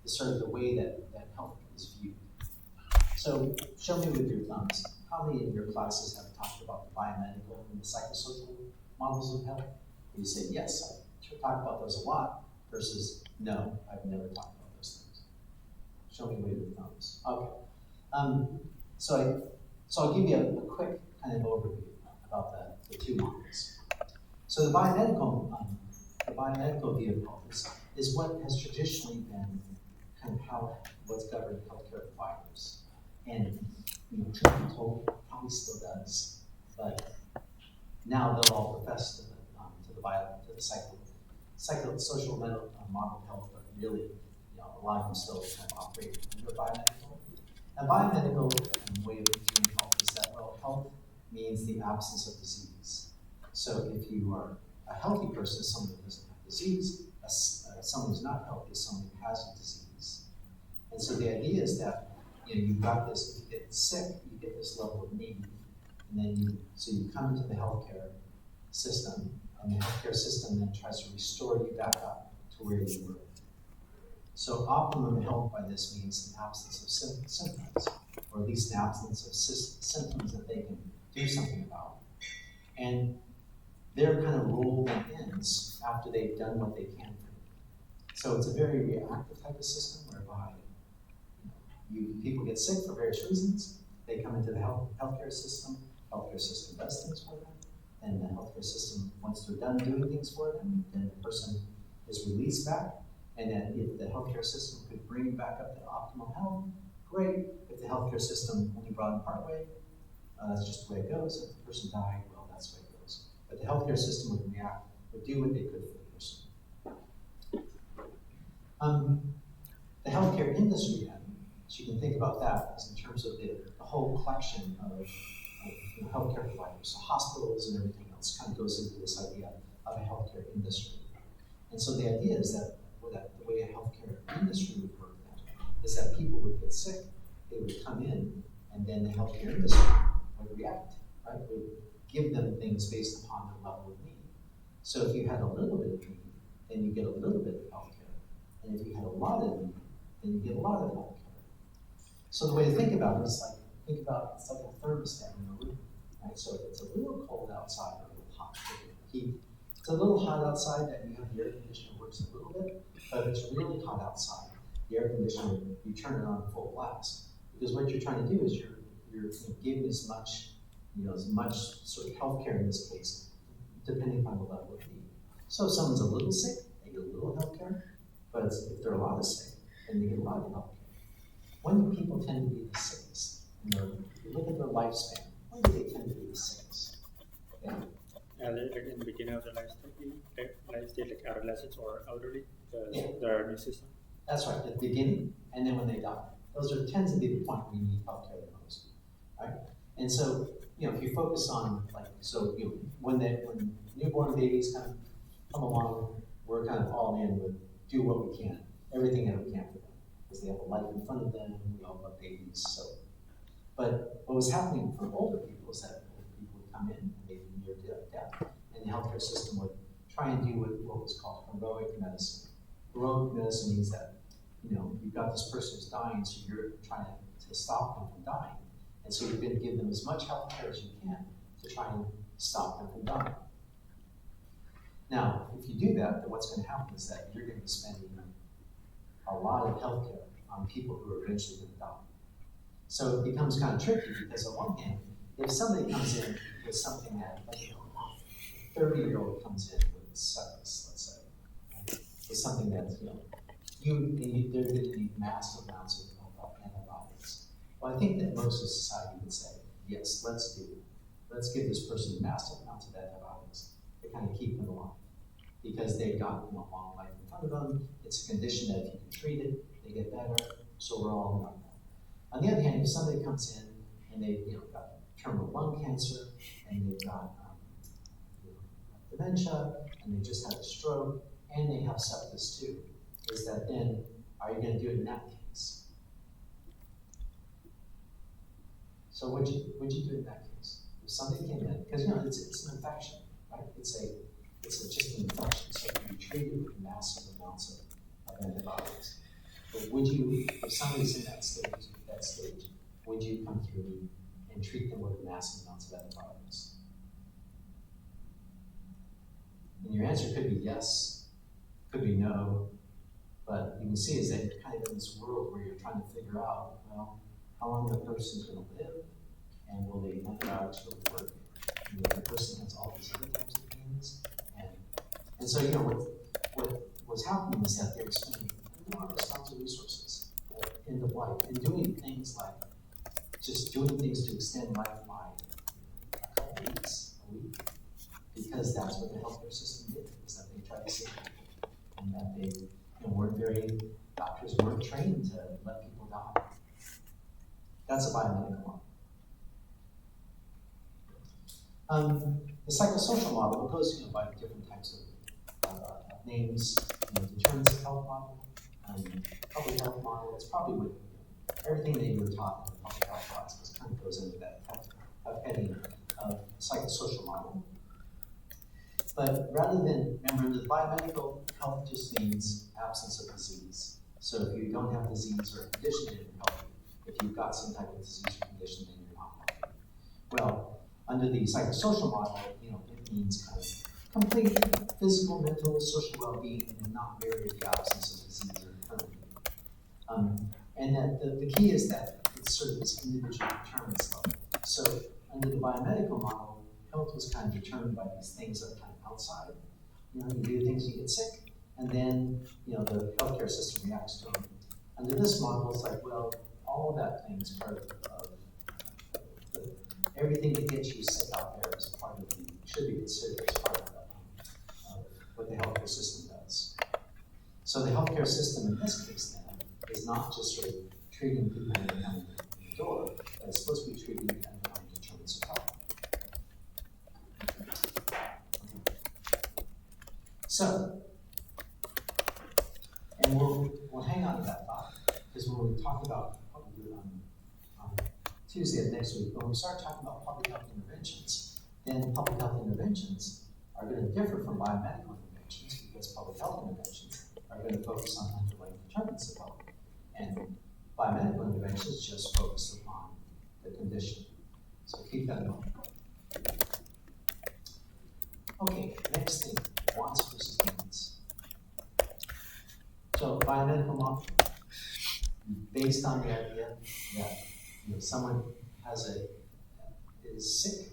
Speaker 1: sort of the way that health is viewed. So show me with your thumbs. How many of your classes have talked about the biomedical and the psychosocial models of health? You say, yes, I talk about those a lot, versus no, I've never talked about those things. Show me with your thumbs. Okay. So I'll give you a quick kind of overview about the two models. So the biomedical view of health is what has traditionally been kind of what's governed healthcare providers. And truth be told, probably still does, but now they'll all profess to the psychosocial model of health, but really, a lot of them still kind of operate under biomedical. A biomedical way of viewing health is that, well, health means the absence of disease. So if you are a healthy person, someone who doesn't have disease, someone who's not healthy is someone who has a disease. And so the idea is that you've got this, if you get sick, you get this level of need, and then you come into the healthcare system, and the healthcare system then tries to restore you back up to where you were. So optimum health by this means an absence of symptoms, or at least an absence of symptoms that they can do something about. And they're kind of ruled and ends after they've done what they can for you. So it's a very reactive type of system whereby people get sick for various reasons. They come into the healthcare system does things for them, and the healthcare system, once they're done doing things for them, then the person is released back. And then if the healthcare system could bring back up to optimal health, great. If the healthcare system only brought them part way, that's just the way it goes. If the person died, well, that's the way it goes. But the healthcare system would do what they could for the person. The healthcare industry, then, so you can think about that as in terms of the whole collection of healthcare providers. So hospitals and everything else kind of goes into this idea of a healthcare industry. And so the idea is that the way a healthcare industry would work then is that people would get sick, they would come in, and then the healthcare industry would react, right? Would give them things based upon their level of need. So if you had a little bit of need, then you get a little bit of healthcare. And if you had a lot of need, then you get a lot of healthcare. So the way to think about it is it's like a thermostat in a room, right? So if it's a little cold outside or a little hot, it's a little hot outside, that you have the air conditioner works a little bit, but if it's really hot outside, the air conditioner, you turn it on full blast. Because what you're trying to do is you're giving as much sort of healthcare in this case, depending upon the level of need. So if someone's a little sick, they get a little healthcare, but if they're a lot of sick, then they get a lot of healthcare. When do people tend to be the sickest? If you look at their lifespan, when do they tend to be the sickest? Yeah.
Speaker 4: Like in the beginning of the life stage, like adolescents or elderly, their new system.
Speaker 1: That's right, at the beginning, and then when they die. Those tends to be the point where you need healthcare the most, right? And so, if you focus on when newborn babies kind of come along, we're kind of all in with do what we can, everything that we can for them, because they have a life in front of them. We all love babies, so. But what was happening for older people is that older people would come in and maybe near death, and the healthcare system would try and do what was called heroic medicine. Heroic medicine means that, you know, you've got this person who's dying, so you're trying to stop them from dying. And so you're going to give them as much health care as you can to try and stop them from dying. Now, if you do that, then what's going to happen is that you're going to be spending a lot of health care on people who are eventually going to die. So it becomes kind of tricky because on one hand, if somebody comes in with something that, like, you know, a 30-year-old comes in with sepsis, let's say, right? With something that's, you know, they're going to need massive amounts of antibiotics. Well, I think that most of society would say, yes, let's give this person massive amounts of antibiotics to kind of keep them alive. Because they've got, you know, a long life in front of them. It's a condition that if you can treat it, they get better. So we're all about that. On the other hand, if somebody comes in and they've, you know, got terminal lung cancer and they've got you know, dementia and they just had a stroke and they have sepsis too, is that then are you going to do it in that case? So would you do it in that case? If somebody came in, because you know it's an infection, right? It's just an infection, so it can be treated with massive amounts of antibiotics. But would you, if somebody's in that stage, would you come through and treat them with massive amounts of antibiotics? And your answer could be yes, could be no, but you can see is that you're kind of in this world where you're trying to figure out, well, how long the person's going to live, and will the antibiotics really work? And the person has all these other types of pains, and so, you know, what was happening is that they were spending enormous amounts of resources end of life and doing things like just doing things to extend life by a couple weeks, a week, because that's what the healthcare system did, is that they tried to save people, and that they, you know, doctors weren't trained to let people die. That's a biomedical model. The psychosocial model, it goes, you know, by different types of names, you know, determinants of health model, public health model. It's probably what, you know, everything that you were taught in the public health classes kind of goes into that heading of psychosocial model. But rather than, remember, the biomedical health just means absence of disease. So if you don't have disease or a condition, then you're healthy. If you've got some type of disease or condition, then you're not healthy. Well, under the psychosocial model, you know, it means kind of complete physical, mental, social well-being, and not merely the absence of disease or infirmity. And that the key is that it's sort of this individual determinants level. So under the biomedical model, health was kind of determined by these things that are kind of outside. You know, you do things, you get sick, and then, you know, the healthcare system reacts to them. Under this model, it's like, well, all of that thing is part of everything that gets you sick out there is part of should be considered as part of what the healthcare system does. So the healthcare system in this case then is not just sort of treating people when they come in the door, but it's supposed to be treating the underlying determinants of health. So, and we'll hang on to that thought, because when we talk about, what we do on Tuesday of next week, when we start talking about public health interventions, then public health interventions are going to differ from biomedical interventions, because public health interventions are going to focus on underlying determinants of health, and biomedical interventions just focus upon the condition. So keep that in mind. Okay, next thing, wants versus needs. So biomedical model, based on the idea that, you know, someone is sick,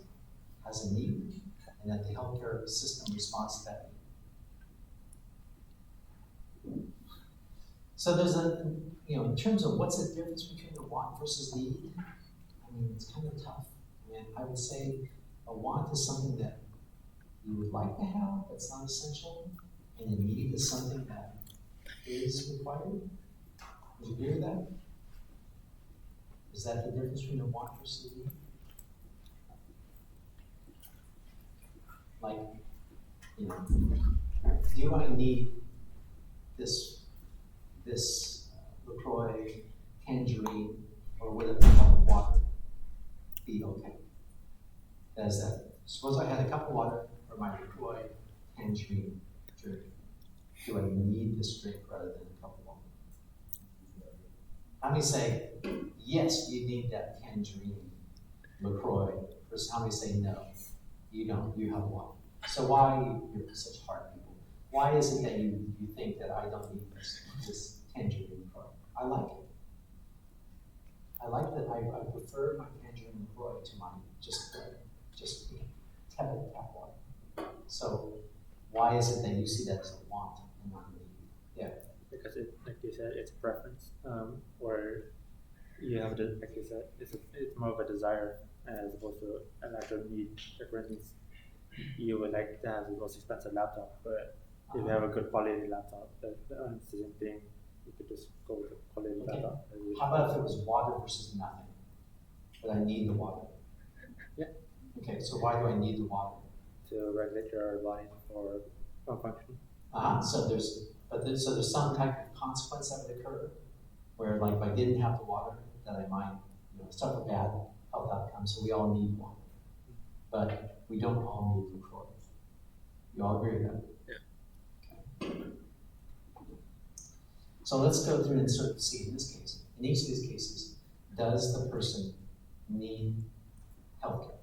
Speaker 1: has a need, and that the healthcare system responds to that need. So there's you know, in terms of what's the difference between a want versus need, I mean, it's kind of tough. I mean, I would say a want is something that you would like to have, that's not essential, and a need is something that is required. Would you agree with that? Is that the difference between a want versus a need? Like, you know, do I need this LaCroix tangerine, or would it be cup of water? be okay? Is that, suppose I had a cup of water or my LaCroix tangerine drink. Do I need this drink rather than a cup of water? How many say, yes, you need that tangerine LaCroix, versus how many say, no, you don't, you have one. So why, you're such hard people, why is it that you think that I don't need this tangerine LaCroix? I like it. I like that, I prefer my tangerine LaCroix to my just tepid tap water. So why is it that you see that as a want and not a need? Yeah.
Speaker 4: Because it, like you said, it's preference, or you have the, like you said, it's more of a desire as opposed to an actual need. Like for instance, you would like to have the most expensive laptop, but if you have a good quality laptop, it's the same thing. You could just go with a quality
Speaker 1: Okay.
Speaker 4: laptop.
Speaker 1: How about if it was water versus nothing? But I need the water.
Speaker 4: Yeah.
Speaker 1: Okay, so why do I need the water?
Speaker 4: To regulate your body for function.
Speaker 1: So there's some type of consequence that would occur where, like, if I didn't have the water, that I might, suffer bad health outcomes. So we all need water, but we don't all need LaCroix. You all agree with that?
Speaker 3: Yeah.
Speaker 1: Okay. So let's go through and sort of see in this case. In each of these cases, does the person need healthcare?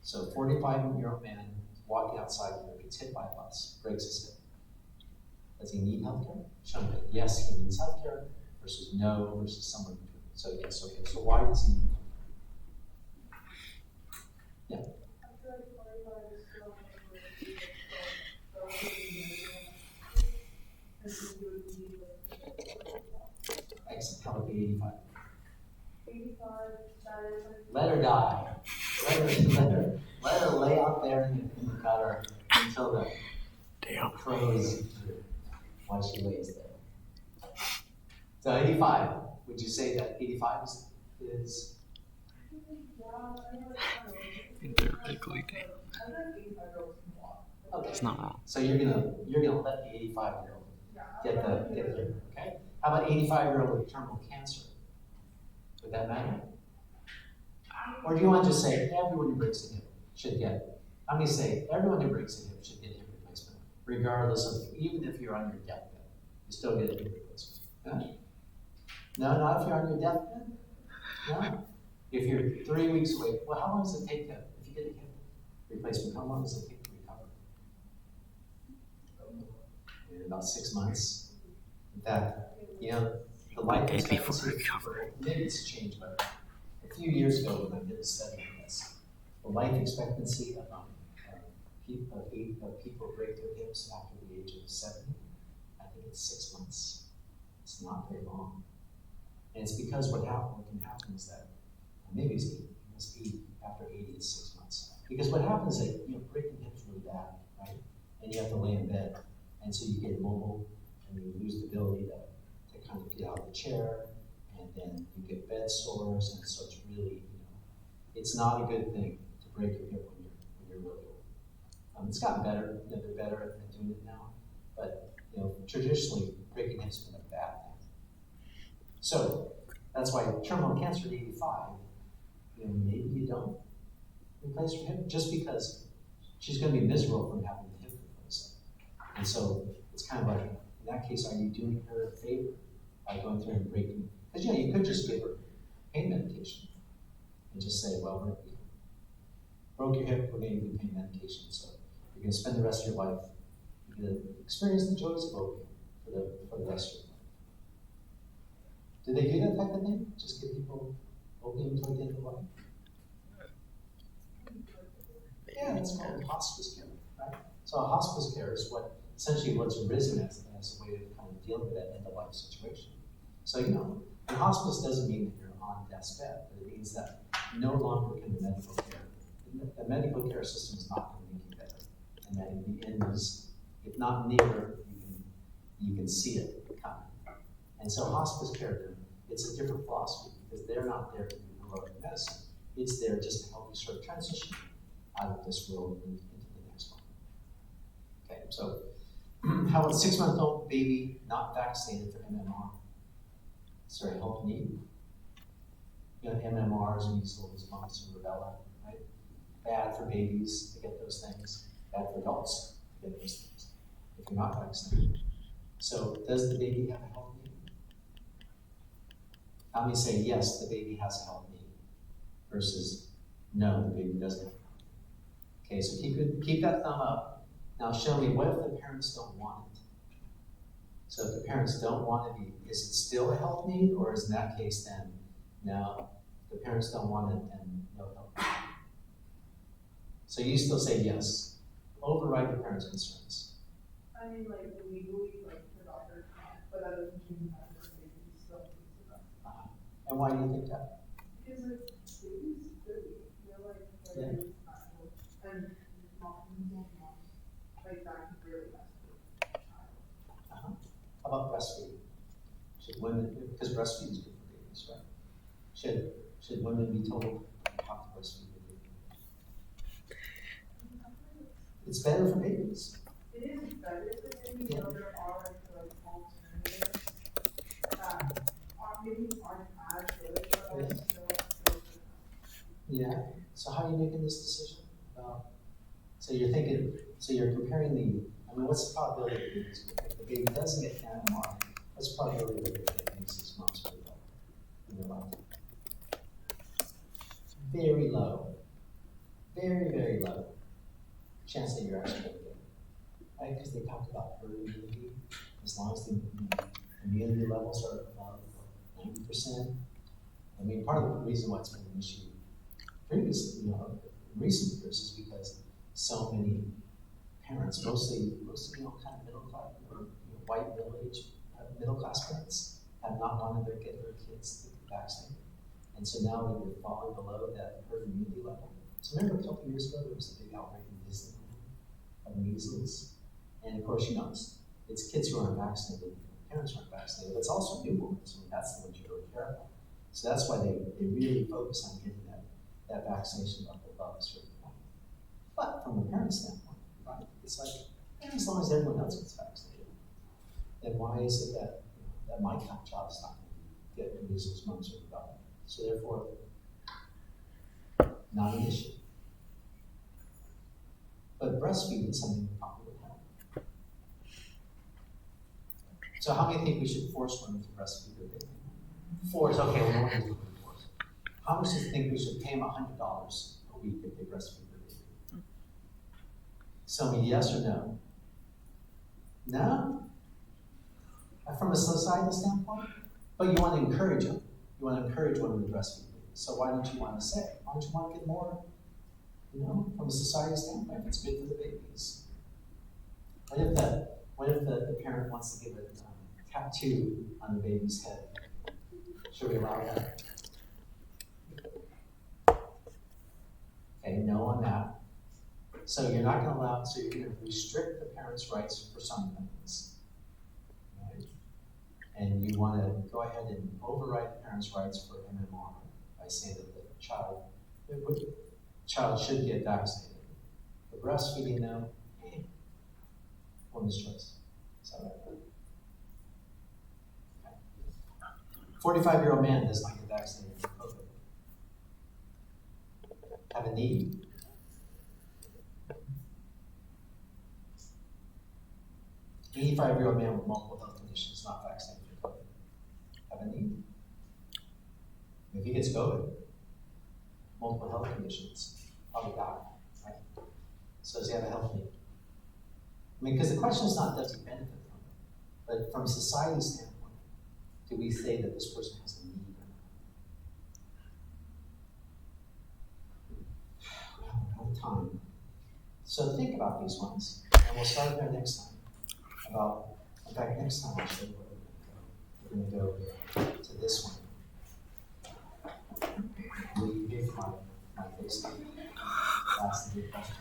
Speaker 1: So 45-year-old man walking outside here, gets hit by a bus, breaks his hip. Does he need healthcare? Show me that yes, he needs healthcare versus no versus somewhere between. So yes, okay. So why does he need healthcare? Yeah.
Speaker 2: I feel like 45 is still
Speaker 1: Excellent. How about 85?
Speaker 2: 85, that is like.
Speaker 1: Let her die. Let her lay out there in the gutter until the crows while she lays there. So 85. Would you say that 85 is
Speaker 3: Theoretically,
Speaker 1: okay?
Speaker 3: it's not wrong.
Speaker 1: So you're gonna let the 85-year-old get the okay? How about 85-year-old with terminal cancer? Would that matter? Or do you want to just say everyone who breaks a hip should get? I'm going to say everyone who breaks a hip should get hip replacement, regardless of, even if you're on your deathbed, you still get a hip replacement. Yeah? No, not if you're on your deathbed. No. If you're 3 weeks away, well, how long does it take to, if you get a hip replacement, how long does it take to recover? About 6 months. In fact, the life expectancy, maybe it's changed, but a few years ago when I did a study on this, the life expectancy of people who break their hips after the age of 70, I think it's 6 months. It's not very long. And it's because what can happen is that, maybe it's 80, after 80 is 6 months. Because what happens is that, breaking hips really bad, right? And you have to lay in bed. And so you get immobile and you lose the ability to kind of get out of the chair, and then you get bed sores, and so it's really, it's not a good thing to break your hip when you're really old. It's gotten better, they're better at doing it now, but traditionally breaking hips has been a bad thing. So that's why terminal cancer at 85, maybe you don't replace your hip just because she's going to be miserable from having the hip replaced. And so it's kind of like, in that case, are you doing her a favor by going through and breaking? Because you could just give her pain medication and just say, well, broke your hip, we're going to give you pain medication. So you're going to spend the rest of your life, you're going to experience the joys of opium for the rest of your life. Do they do that type of thing? Just give people opium until the end of life? Yeah, it's called hospice care, right? So hospice care is essentially what's arisen as a way of kind of dealing with that end-of-life situation. So, and hospice doesn't mean that you're on death's bed, but it means that no longer can the medical care system is not going to make you better. And that in the end is, if not near, you can see it coming. And so hospice care, it's a different philosophy because they're not there to do heroic medicine. It's there just to help you sort of transition out of this world and into the next one. Okay, so how about 6-month-old baby not vaccinated for MMR? Is there a help need? MMRs, measles, mumps, and rubella, right? Bad for babies to get those things, bad for adults to get those things if you're not vaccinated. So does the baby have a health need? How many say yes, the baby has a health need versus no, the baby doesn't have a health need? Okay, so keep that thumb up. Now show me, what if the parents don't want it? So if the parents don't want it, is it still a health need, or is in that case then, no, the parents don't want it and no health need? So you still say yes. Override the parents' concerns.
Speaker 5: I mean, like, legally, like, the doctor can't, but that doesn't change that for babies, still needs to vaccinate.
Speaker 1: And why do you think that?
Speaker 5: Because it's babies, they're like,
Speaker 1: Yeah.
Speaker 5: very special, and moms, like, that can really mess with a child.
Speaker 1: How about breastfeeding? Should women, because breastfeeding is good for babies, right? Should women be told how to breastfeed their baby? It's better for babies.
Speaker 5: It is better for babies,
Speaker 1: Yeah.
Speaker 5: but there are, like, alternatives that maybe aren't as good, but are still good.
Speaker 1: Yeah. So how are you making this decision about? So you're comparing what's the probability of babies? If the baby doesn't get MMR, what's the probability of the baby getting 6 months or more in their life? Very low. Very, very low. Chance that you're actually going to get it. Right? Because they talked about herd immunity. As long as the immunity levels are above 90%. I mean, part of the reason why it's been an issue previously, in recent years, is because so many parents, mostly kind of middle class or white middle class parents, have not wanted to get their kids to get vaccinated. And so now that we're falling below that herd immunity level. So remember a couple of years ago, there was a big outbreak in Disneyland of measles. And of course, it's kids who aren't vaccinated, parents who aren't vaccinated, but it's also newborns. I mean, that's the ones you really care about. So that's why they really focus on getting that vaccination level above a certain point. But from a parent standpoint, right, it's like, as long as everyone else gets vaccinated, then why is it that my child is not going to get measles, mumps, or rubella? So therefore, not an issue. But breastfeeding is something that probably would help. So how many think we should force women to breastfeed their baby? Force, okay, we don't want to do force. How much do you think we should pay them $100 a week if they breastfeed their baby? So yes or no? No? From a societal standpoint? But you want to encourage them. You want to encourage women to breastfeed babies. So why don't you want to say? Why don't you want to get more, from a society standpoint, if it's good for the babies? What if the parent wants to give a tattoo on the baby's head? Should we allow that? Okay, no on that. So you're not going to allow, so you're going to restrict the parents' rights for some things. Right? And you want to go ahead and override the parents' rights for MMR by saying that the child should get vaccinated. The breastfeeding, though, woman's choice. Is that right? Okay. 45-year-old man does not get vaccinated for COVID. Have a need. An 85-year-old man with multiple health conditions not vaccinated for COVID. Have a need. If he gets COVID, multiple health conditions, probably die, right? So does he have a health need? I mean, because the question is not does he benefit from it, but from a society standpoint, do we say that this person has a need or not? We're out of time. So think about these ones, and we'll start there next time. In fact, next time I'll show you where we're going to go. We're going to go to this one. Will you give my face? That's the big question.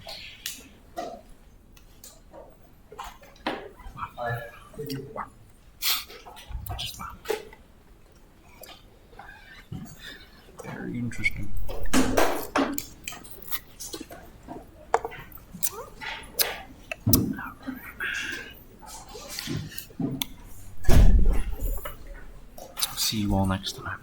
Speaker 1: All right.
Speaker 3: Very interesting. See you all next time.